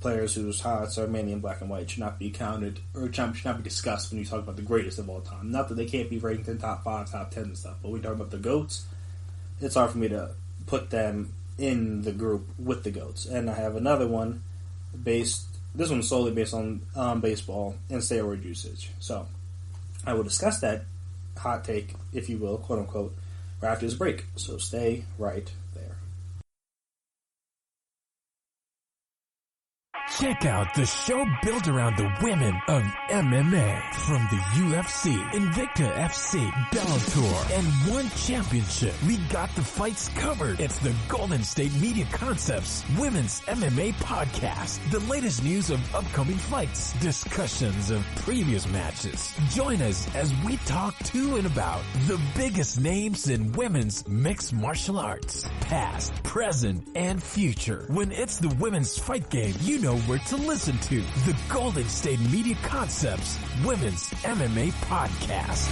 players whose highlights are mainly in black and white should not be counted or should not be discussed when you talk about the greatest of all time. Not that they can't be ranked in top 5, top 10 and stuff, but when we talk about the GOATs, it's hard for me to put them in the group with the GOATs. And I have another one this one's solely based on baseball and steroid usage. So I will discuss that hot take, if you will, quote unquote, right after this break. So stay right there. Check out the show built around the women of MMA. From the UFC, Invicta FC, Bellator, and one championship. We got the fights covered. It's the Golden State Media Concepts Women's MMA Podcast. The latest news of upcoming fights, discussions of previous matches. Join us as we talk to and about the biggest names in women's mixed martial arts. Past, present, and future. When it's the women's fight game, you know where to listen to. The Golden State Media Concepts Women's MMA Podcast.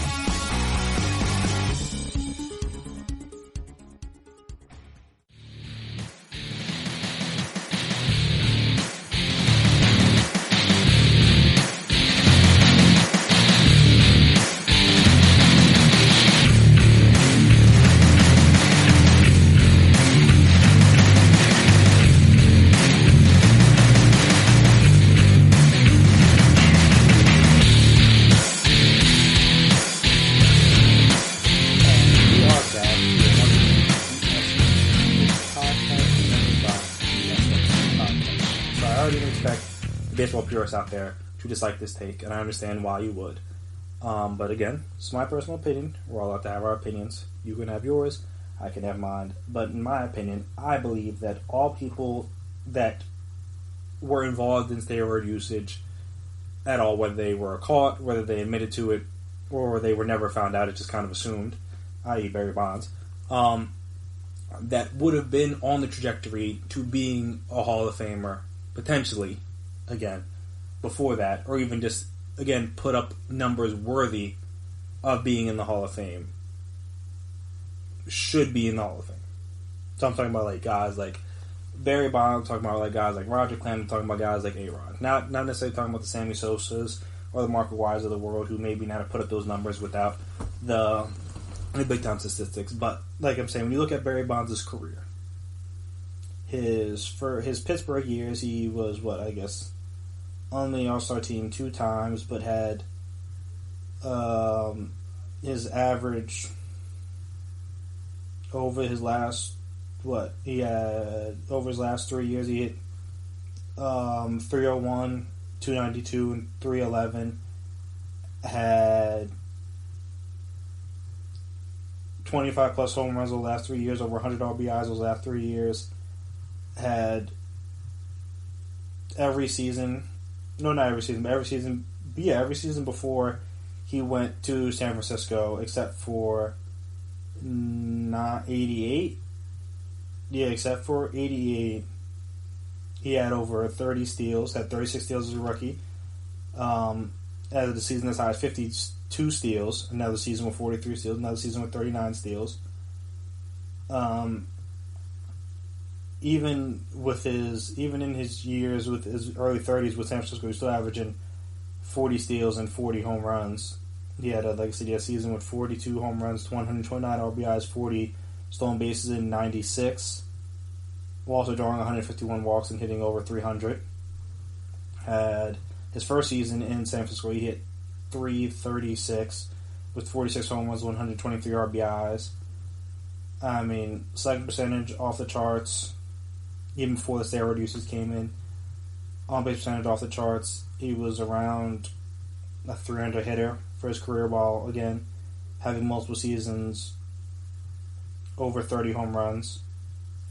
Baseball purists out there to dislike this take, and I understand why you would. But again, it's my personal opinion. We're all allowed to have our opinions. You can have yours, I can have mine. But in my opinion, I believe that all people that were involved in steroid usage at all, whether they were caught, whether they admitted to it, or they were never found out, it's just kind of assumed, i.e. Barry Bonds, that would have been on the trajectory to being a Hall of Famer, potentially, again, before that, or even just, again, put up numbers worthy of being in the Hall of Fame, should be in the Hall of Fame. So I'm talking about like guys like Barry Bonds, I'm talking about like guys like Roger Clemens, I'm talking about guys like A-Rod. Not necessarily talking about the Sammy Sosas or the Mark McGwires of the world who maybe not have put up those numbers without the big time statistics. But like I'm saying, when you look at Barry Bonds' career, for his Pittsburgh years, he was on the All-Star team 2 times, but had his average over his last 3 years, he hit 301, 292, and 311. Had 25 plus home runs over the last 3 years, over 100 RBIs those last 3 years. Had every season before he went to San Francisco, except for not 88. Yeah, except for 88, he had over 30 steals, had 36 steals as a rookie. As the season as high as 52 steals, another season with 43 steals, another season with 39 steals. Even in his years with his early 30s with San Francisco, he was still averaging 40 steals and 40 home runs. He had a season with 42 home runs, 129 RBIs, 40 stolen bases in 96, while also drawing 151 walks and hitting over 300. Had his first season in San Francisco, he hit 336 with 46 home runs, 123 RBIs. I mean, slugging percentage off the charts. Even before the steroid usage came in, on-base percentage off the charts. He was around a 300 hitter for his career, while, again, having multiple seasons over 30 home runs.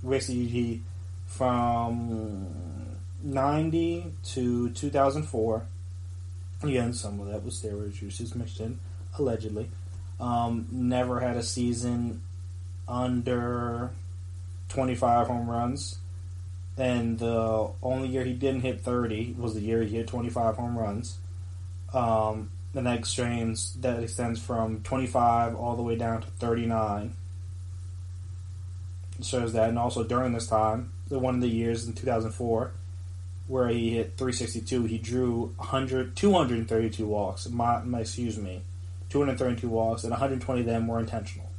Basically, he, from 90 to 2004, again, some of that was steroid usage mixed in, allegedly, never had a season under 25 home runs. And the only year he didn't hit 30 was the year he hit 25 home runs. And that extends from 25 all the way down to 39. It shows that. And also during this time, one of the years in 2004, where he hit 362, he drew 232 walks. 232 walks, and 120 of them were intentional.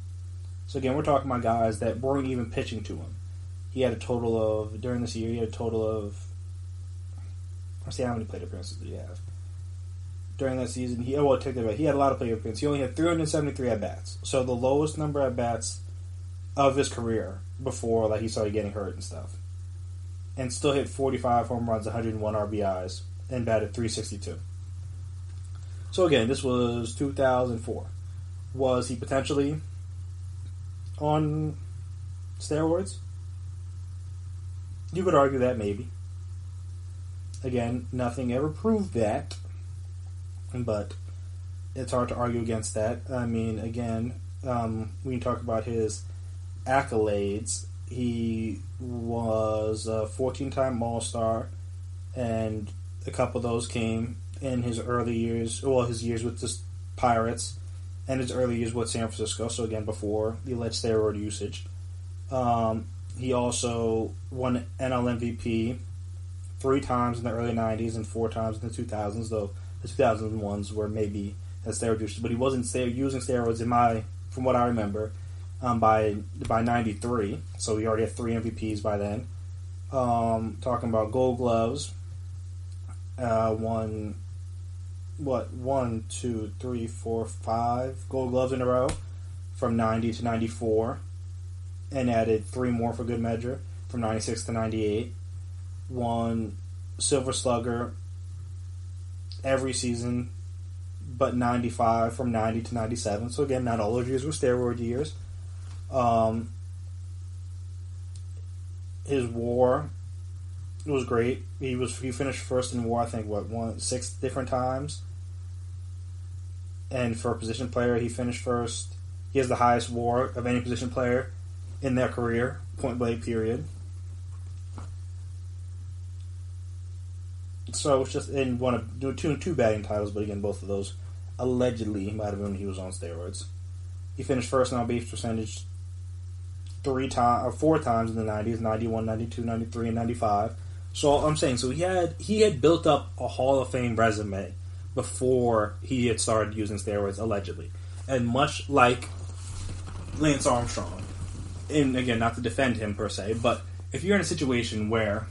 So again, we're talking about guys that weren't even pitching to him. He had a total of, during this year, let's see, how many plate appearances did he have? During that season, he had a lot of plate appearances. He only had 373 at-bats. So the lowest number of at-bats of his career before he started getting hurt and stuff. And still hit 45 home runs, 101 RBIs, and batted 362. So again, this was 2004. Was he potentially on steroids? You could argue that maybe. Again, nothing ever proved that, but it's hard to argue against that. I mean, again, when you talk about his accolades, he was a 14-time All-Star, and a couple of those came in his early years, his years with the Pirates, and his early years with San Francisco, so again, before the alleged steroid usage. He also won NL MVP 3 times in the early 90s and 4 times in the 2000s, though the 2001s were maybe as steroid usage, but he wasn't using steroids from what I remember, by 93, so he already had 3 MVPs by then. Talking about Gold Gloves, won 1, 2, 3, 4, 5 Gold Gloves in a row from 90 to 94, and added 3 more for good measure from 96 to 98. Won Silver Slugger every season but 95 from 90 to 97. So again, not all those years were steroid years. His WAR was great. He finished first in WAR, I think 6 different times. And for a position player, he finished first. He has the highest WAR of any position player in their career, point blank period. So it's just in one of two batting titles, but again, both of those allegedly might have been when he was on steroids. He finished first in on-base percentage 4 times in the 90s, 91, 92, 93, and 95. So I'm saying, he had built up a Hall of Fame resume before he had started using steroids, allegedly. And much like Lance Armstrong, and again, not to defend him per se, but if you're in a situation where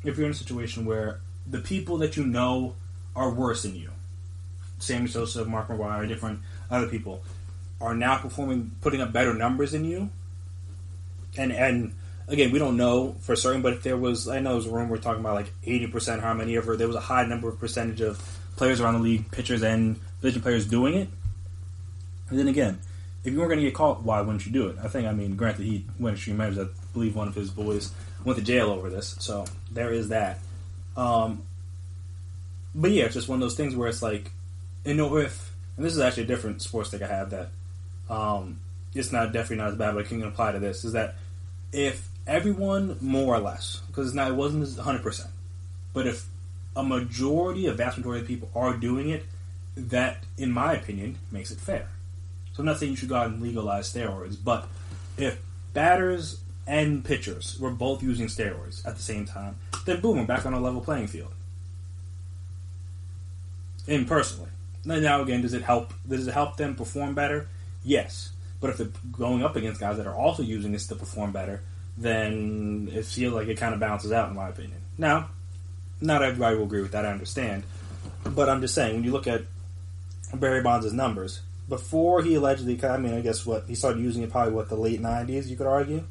the people that you know are worse than you, Sammy Sosa, Mark McGwire, different other people, are now putting up better numbers than you, and again, we don't know for certain, but if there was, I know there was a rumor talking about like 80% how many ever, there was a high number of percentage of players around the league, pitchers and position players doing it. And then again, if you weren't going to get caught, why wouldn't you do it? Granted, he went extreme measures. I believe one of his boys went to jail over this, so there is that. But yeah, it's just one of those things where it's like, and this is actually a different sports take I have that, it's definitely not as bad, but it can apply to this, is that if everyone, more or less, because it wasn't 100%, but if a vast majority of people are doing it, that, in my opinion, makes it fair. So I'm not saying you should go out and legalize steroids, but if batters and pitchers were both using steroids at the same time, then boom, we're back on a level playing field. And personally. Now again, does it help them perform better? Yes. But if they're going up against guys that are also using this to perform better, then it feels like it kind of balances out, in my opinion. Now, not everybody will agree with that, I understand. But I'm just saying, when you look at Barry Bonds' numbers, before he allegedly, I guess he started using it probably, the late 90s, you could argue?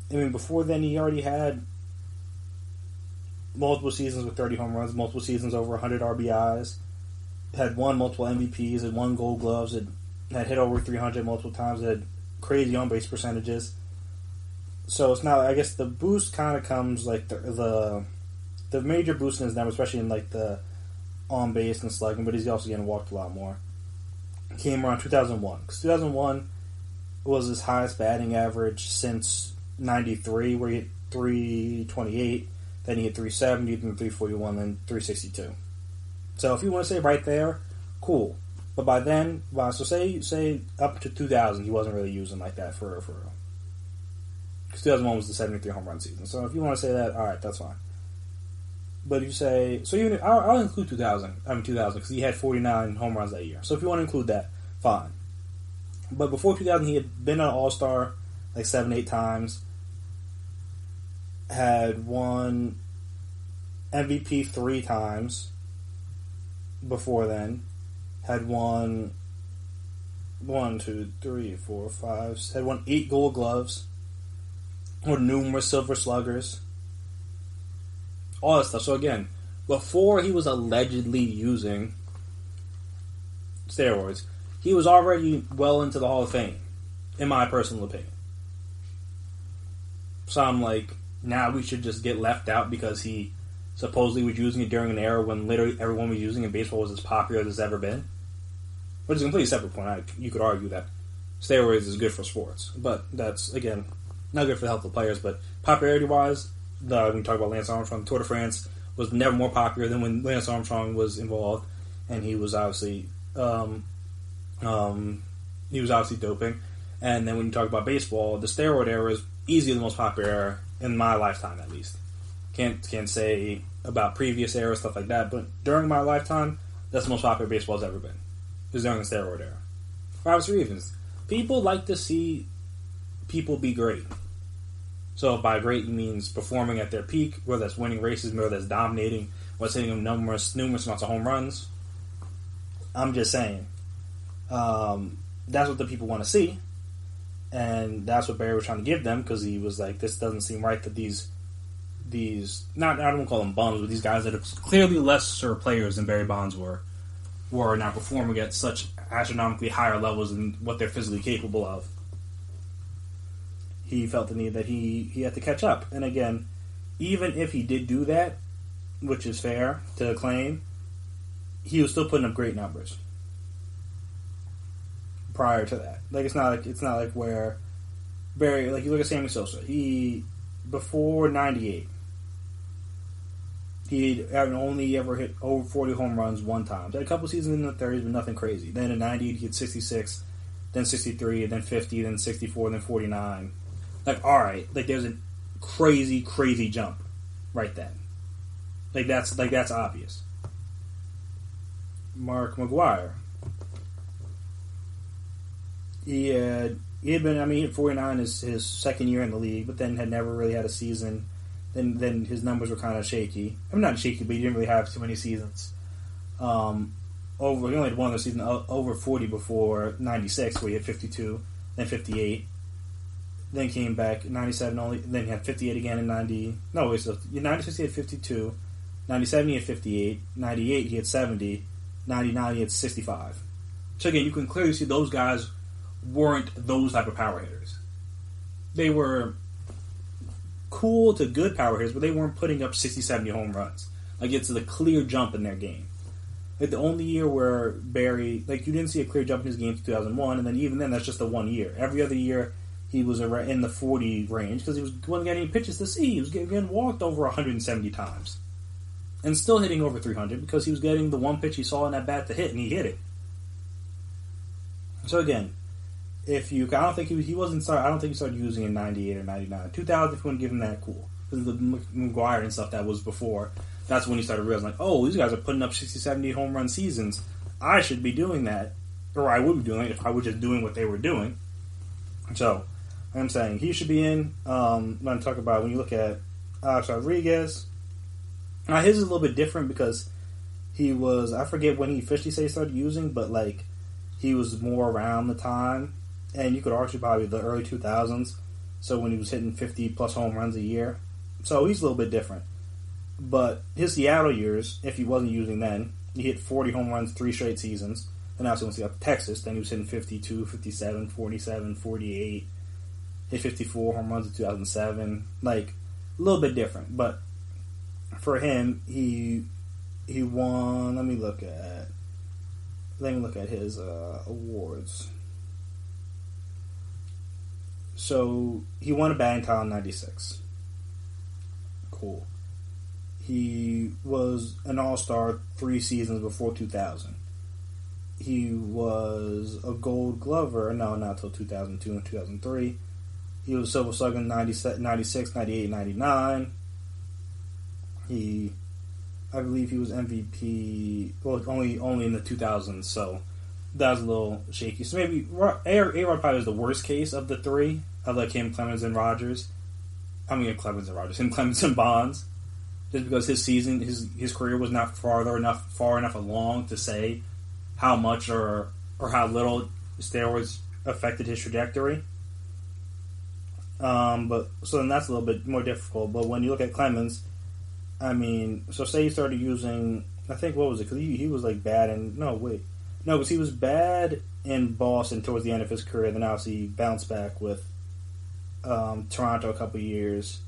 Before then, he already had multiple seasons with 30 home runs, multiple seasons over 100 RBIs, had won multiple MVPs, had won Gold Gloves, had hit over 300 multiple times, had crazy on-base percentages. So it's not, I guess the boost kind of comes, the major boost in his numbers, especially in, the on-base and slugging, but he's also getting walked a lot more, came around 2001. Because 2001 was his highest batting average since 93, where he hit 328, then he hit 370, then 341, then 362. So if you want to say right there, cool. But by then, so say up to 2000, he wasn't really using like that for real. because 2001 was the 73 home run season. So if you want to say that, all right, that's fine. But if you say, so even I'll include 2000 because he had 49 home runs that year. So if you want to include that, fine. But before 2000, he had been an All-Star like 7-8 times. Had won MVP 3 times before then. Had won 1, 2, 3, 4, 5. Had won 8 Gold Gloves. Won numerous Silver Sluggers. All that stuff. So again, before he was allegedly using steroids, he was already well into the Hall of Fame, in my personal opinion. So I'm like, now we should just get left out because he supposedly was using it during an era when literally everyone was using it, and baseball was as popular as it's ever been. Which is a completely separate point. You could argue that steroids is good for sports, but that's, again, not good for the health of the players. But popularity-wise, when we talk about Lance Armstrong, the Tour de France was never more popular than when Lance Armstrong was involved, and he was obviously doping. And then when you talk about baseball, the steroid era is easily the most popular era in my lifetime, at least. Can't say about previous eras, stuff like that, but during my lifetime, that's the most popular baseball's ever been. Is during the steroid era. For obvious reasons. People like to see people be great. So by great, you means performing at their peak, whether that's winning races, whether that's dominating, or hitting them numerous amounts of home runs. I'm just saying. That's what the people want to see. And that's what Barry was trying to give them, because he was like, this doesn't seem right that these not, I don't call them bums, but these guys that are clearly lesser players than Barry Bonds were now performing at such astronomically higher levels than what they're physically capable of. He felt the need that he had to catch up. And again, even if he did do that, which is fair to claim, he was still putting up great numbers prior to that. Like it's not like where Barry, like you look at Sammy Sosa, he before 98, he had only ever hit over 40 home runs one time. He had a couple seasons in the 30s, but nothing crazy. Then in 98, he hit 66, then 63, then 50, then 64, then 49. Like, alright, like there's a crazy, crazy jump right then. Like that's obvious. Mark McGwire. He had been, he hit 49 his second year in the league, but then had never really had a season. Then his numbers were kind of shaky. Not shaky, but he didn't really have too many seasons. He only had one other season over 40 before 96, where he had 52, then 58. Then came back 97 only. Then he had 58 again in 90. No, wait, so 96 he had 52. 97 he had 58. 98 he had 70. 99 he had 65. So again, you can clearly see those guys weren't those type of power hitters. They were cool to good power hitters, but they weren't putting up 60, 70 home runs. Like, it's a clear jump in their game. Like, the only year where Barry, like, you didn't see a clear jump in his game in 2001, and then even then, that's just the 1 year. Every other year, he was in the 40 range, because he wasn't getting any pitches to see. He was getting walked over 170 times. And still hitting over 300, because he was getting the one pitch he saw in that bat to hit, and he hit it. So again, I don't think he started using in 98 or 99. 2000, if you want to give him that, cool. Because the McGwire and stuff that was before, that's when he started realizing, like, oh, these guys are putting up 60, 70 home run seasons. I should be doing that. Or I would be doing it if I was just doing what they were doing. So, I'm saying he should be in. I'm going to talk about when you look at Alex Rodriguez. Now, his is a little bit different because he was, I forget when he officially said he started using, but, like, he was more around the time. And you could argue probably the early 2000s. So when he was hitting 50-plus home runs a year. So he's a little bit different. But his Seattle years, if he wasn't using then, he hit 40 home runs 3 straight seasons. And now once he got to Texas, then he was hitting 52, 57, 47, 48. Hit 54 home runs in 2007. Like, a little bit different. But for him, he won... Let me look at his awards. So, he won a batting title in 96. Cool. He was an All-Star 3 seasons before 2000. He was a Gold Glover, no, not until 2002 and 2003. He was Silver Slugger in 96, 98, 99. I believe he was MVP, well, only in the 2000s, so that was a little shaky. So maybe A-Rod probably was the worst case of the three, of like him, Clemens, and Rodgers. Him, Clemens, and Bonds. Just because his season, his career was not far enough along to say how much or how little steroids affected his trajectory. But so then that's a little bit more difficult. But when you look at Clemens, I mean, so say he started using, I think, what was it? Because he was like bad because he was bad in Boston towards the end of his career. Then obviously he bounced back with Toronto a couple years.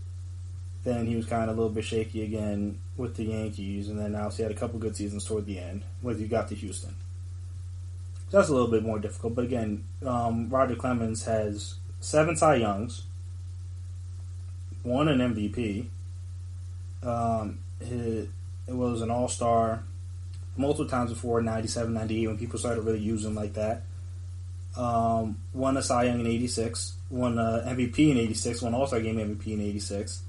Then he was kind of a little bit shaky again with the Yankees, and then obviously had a couple good seasons toward the end when he got to Houston. So that's a little bit more difficult. But again, Roger Clemens has 7 Cy Youngs, 1 an MVP. It was an All-Star multiple times before 97, 98 when people started really using him like that. Won a Cy Young in 86, won an MVP in 86, won All-Star Game MVP in 86,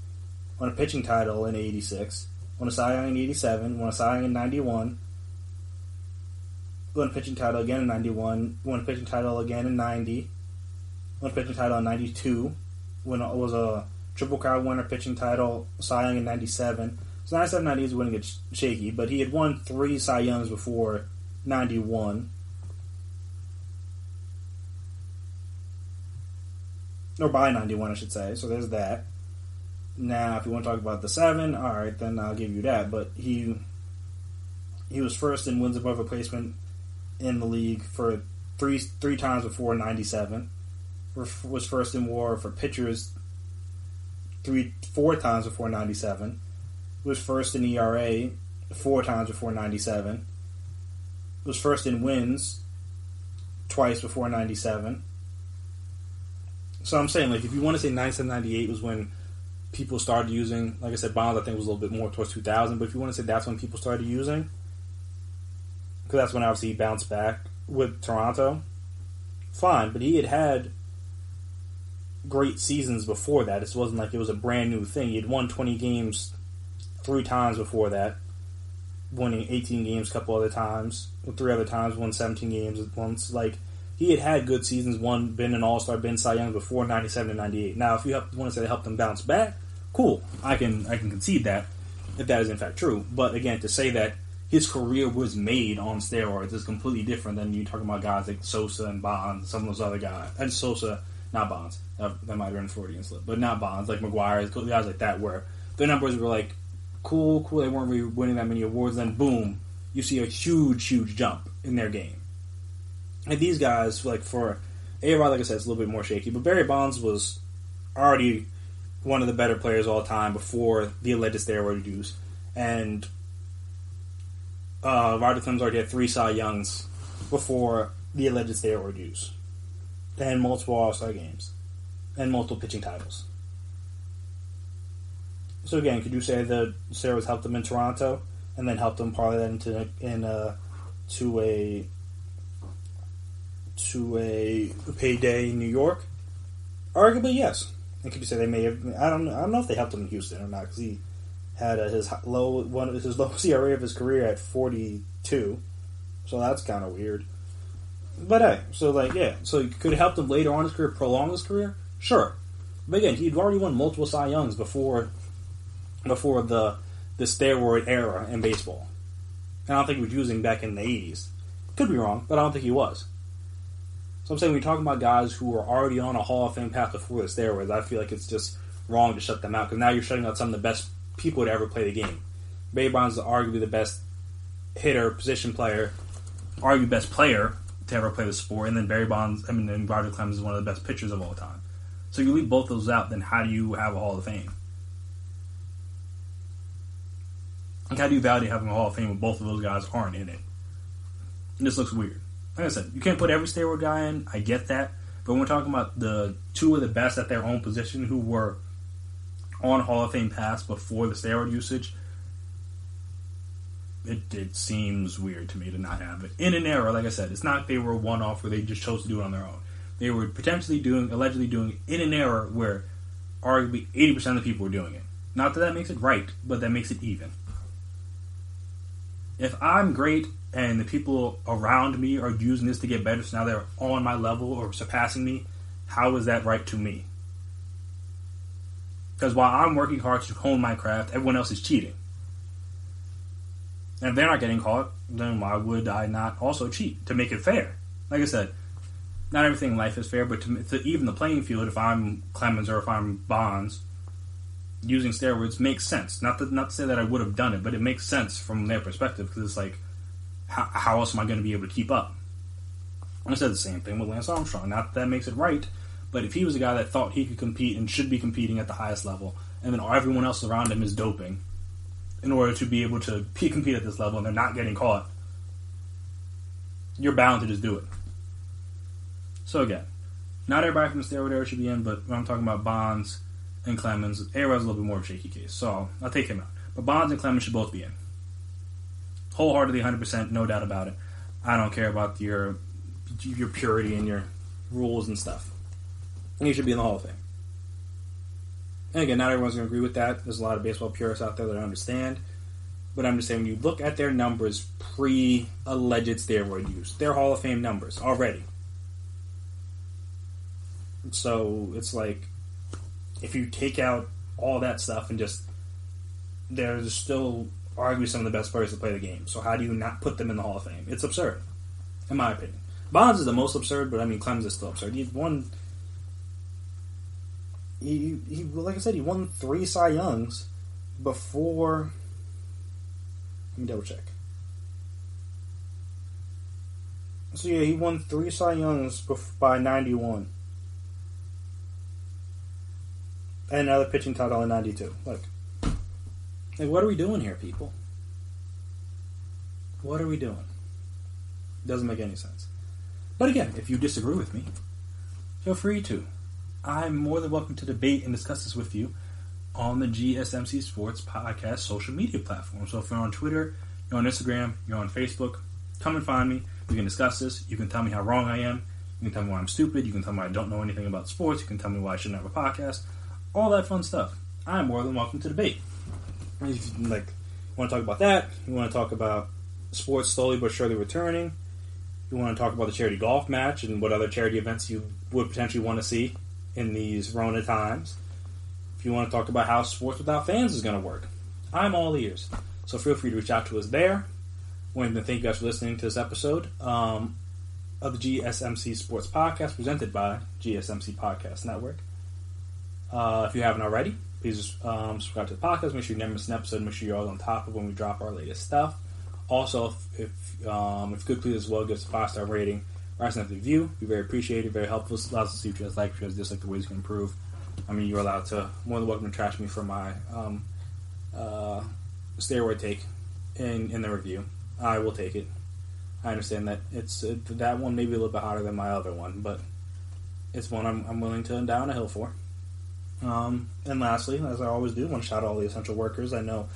won a pitching title in 86, won a Cy Young in 87, won a Cy Young in 91, won a pitching title again in 91, won a pitching title again in 90, won a pitching title in 92, was a Triple Crown winner, pitching title, Cy Young in 97. So 97, 98 is when it gets shaky, but he had won 3 Cy Youngs before 91. Or by 91, I should say. So there's that. Now, if you want to talk about the 7, alright, then I'll give you that. But he was first in wins above replacement in the league for three times before 97. Was first in WAR for pitchers 4 times before 97. Was first in ERA 4 times before 97. Was first in wins twice before 97. So I'm saying, like, if you want to say 97, 98 was when people started using, like I said, Bonds I think was a little bit more towards 2000, but if you want to say that's when people started using, because that's when obviously he bounced back with Toronto, fine, but he had great seasons before that. It wasn't like it was a brand new thing. He had won 20 games 3 times before that, winning 18 games a couple other times, 3 other times, won 17 games once. Like, he had good seasons, been an All-Star, been Cy Young before 97 and 98. Now, if you want to say they helped him bounce back, cool. I can concede that, if that is in fact true. But again, to say that his career was made on steroids is completely different than you talking about guys like Sosa and Bonds, some of those other guys. And Sosa, not Bonds. That might have been a Freudian slip. But not Bonds, like McGuire, guys like that, where their numbers were like, cool, they weren't really winning that many awards, then boom, you see a huge jump in their game. And these guys, like for A-Rod, like I said, it's a little bit more shaky, but Barry Bonds was already one of the better players all time before the alleged steroid use. And Roger Clemens already had 3 Cy Youngs before the alleged steroid use. And multiple All-Star games. And multiple pitching titles. So again, could you say the steroids helped them in Toronto, and then helped them parlay that to a payday in New York? Arguably, yes. And could you say they may have? I don't know if they helped him in Houston or not, because he had his lowest ERA of his career at 42. So that's kind of weird. But hey, so could it help him later on in his career, prolong his career? Sure. But again, he'd already won multiple Cy Youngs before the steroid era in baseball. And I don't think he was using back in the 80s. Could be wrong, but I don't think he was. So I'm saying when you're talking about guys who are already on a Hall of Fame path before the steroids, I feel like it's just wrong to shut them out, because now you're shutting out some of the best people to ever play the game. Barry Bonds is arguably the best hitter, position player, arguably best player to ever play the sport, and then Roger Clemens is one of the best pitchers of all time. So you leave both those out, then how do you have a Hall of Fame? Like, how do you validate having a Hall of Fame when both of those guys aren't in it? It just looks weird. Like I said, you can't put every steroid guy in. I get that. But when we're talking about the 2 of the best at their own position who were on Hall of Fame paths before the steroid usage, it seems weird to me to not have it. In an era, like I said, it's not like they were a one-off where they just chose to do it on their own. They were allegedly doing it in an era where arguably 80% of the people were doing it. Not that makes it right, but that makes it even. If I'm great and the people around me are using this to get better, so now they're on my level or surpassing me, how is that right to me? Because while I'm working hard to hone my craft, everyone else is cheating. And if they're not getting caught, then why would I not also cheat to make it fair? Like I said, not everything in life is fair, but to even the playing field, if I'm Clemens or if I'm Bonds, using steroids makes sense. Not to say that I would have done it, but it makes sense from their perspective, because it's like, how else am I going to be able to keep up? I said the same thing with Lance Armstrong. Not that makes it right, but if he was a guy that thought he could compete and should be competing at the highest level, and then everyone else around him is doping in order to be able to compete at this level and they're not getting caught, you're bound to just do it. So again, not everybody from the steroid era should be in, but when I'm talking about Bonds and Clemens, A-Rod's a little bit more of a shaky case, so I'll take him out. But Bonds and Clemens should both be in. Wholeheartedly, 100%, no doubt about it. I don't care about your purity and your rules and stuff. And he should be in the Hall of Fame. And again, not everyone's going to agree with that. There's a lot of baseball purists out there that understand. But I'm just saying, when you look at their numbers pre-alleged steroid use, they're Hall of Fame numbers already. So it's like, if you take out all that stuff and just, there's still arguably some of the best players to play the game. So how do you not put them in the Hall of Fame? It's absurd, in my opinion. Bonds is the most absurd, but I mean, Clemens is still absurd. He like I said, he won 3 Cy Youngs before. Let me double check. So yeah, he won 3 Cy Youngs by 91. And another pitching title in 92. Like, what are we doing here, people? What are we doing? Doesn't make any sense. But again, if you disagree with me, feel free to. I'm more than welcome to debate and discuss this with you on the GSMC Sports Podcast social media platform. So if you're on Twitter, you're on Instagram, you're on Facebook, come and find me. We can discuss this. You can tell me how wrong I am. You can tell me why I'm stupid. You can tell me I don't know anything about sports. You can tell me why I shouldn't have a podcast. All that fun stuff. I'm more than welcome to debate. If you want to talk about that, you want to talk about sports slowly but surely returning, you want to talk about the charity golf match and what other charity events you would potentially want to see in these Rona times, if you want to talk about how sports without fans is going to work, I'm all ears. So feel free to reach out to us there. I want to thank you guys for listening to this episode of the GSMC Sports Podcast, presented by GSMC Podcast Network. If you haven't already, please subscribe to the podcast. Make sure you never miss an episode. Make sure you're all on top of when we drop our latest stuff. Also, if you could please as well give us a 5-star rating, write us a review. Be very appreciated, very helpful. It allows us to see what you guys like, if you guys dislike, the ways you can improve. I mean, you're allowed to, more than welcome to trash me for my steroid take in the review. I will take it. I understand that that one may be a little bit hotter than my other one, but it's one I'm willing to die on a hill for. And lastly, as I always do, I want to shout out all the essential workers. I know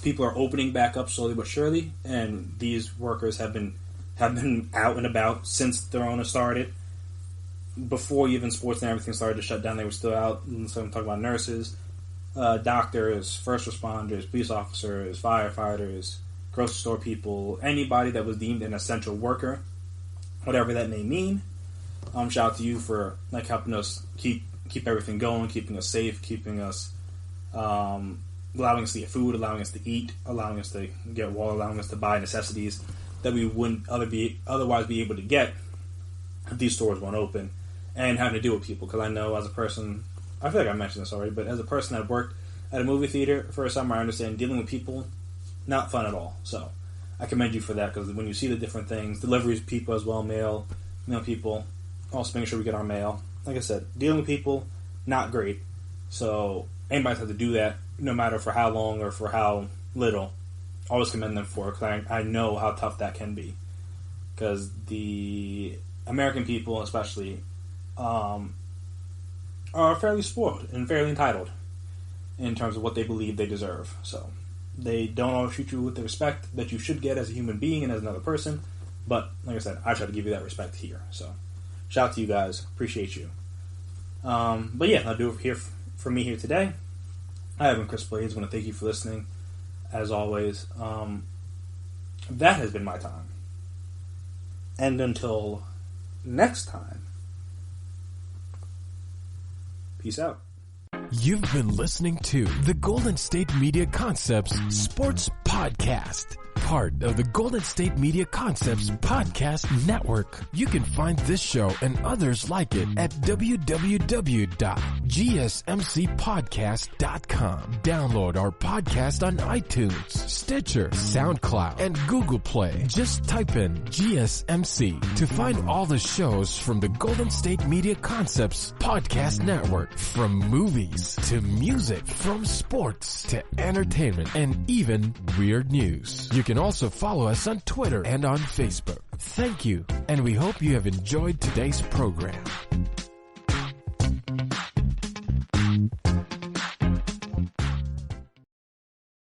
people are opening back up slowly but surely, and these workers have been out and about since the Rona started. Before even sports and everything started to shut down, they were still out. And so I'm talking about nurses, doctors, first responders, police officers, firefighters, grocery store people, anybody that was deemed an essential worker, whatever that may mean. Shout out to you for helping us keep everything going, keeping us safe, keeping us, allowing us to get food, allowing us to eat, allowing us to get water, allowing us to buy necessities that we wouldn't otherwise be able to get if these stores weren't open, and having to deal with people. Because I know, as a person, I feel like I mentioned this already, but as a person that worked at a movie theater for a summer, I understand dealing with people, not fun at all. So I commend you for that, because when you see the different things, deliveries people as well, mail people, also making sure we get our mail. Like I said, dealing with people, not great. So anybody's had to do that, no matter for how long or for how little. Always commend them for it, because I know how tough that can be. Because the American people, especially, are fairly spoiled and fairly entitled in terms of what they believe they deserve. So they don't always treat you with the respect that you should get as a human being and as another person. But like I said, I try to give you that respect here. So shout out to you guys. Appreciate you. But yeah, that'll do it here for me here today. I have been Chris Blades. I want to thank you for listening. As always, that has been my time. And until next time, peace out. You've been listening to the Golden State Media Concepts Sports Podcast, part of the Golden State Media Concepts Podcast Network. You can find this show and others like it at www.gsmcpodcast.com. Download our podcast on iTunes, Stitcher, SoundCloud, and Google Play. Just type in GSMC to find all the shows from the Golden State Media Concepts Podcast Network, from movies to music, from sports to entertainment, and even weird news. You can also follow us on Twitter and on Facebook. Thank you, and we hope you have enjoyed today's program.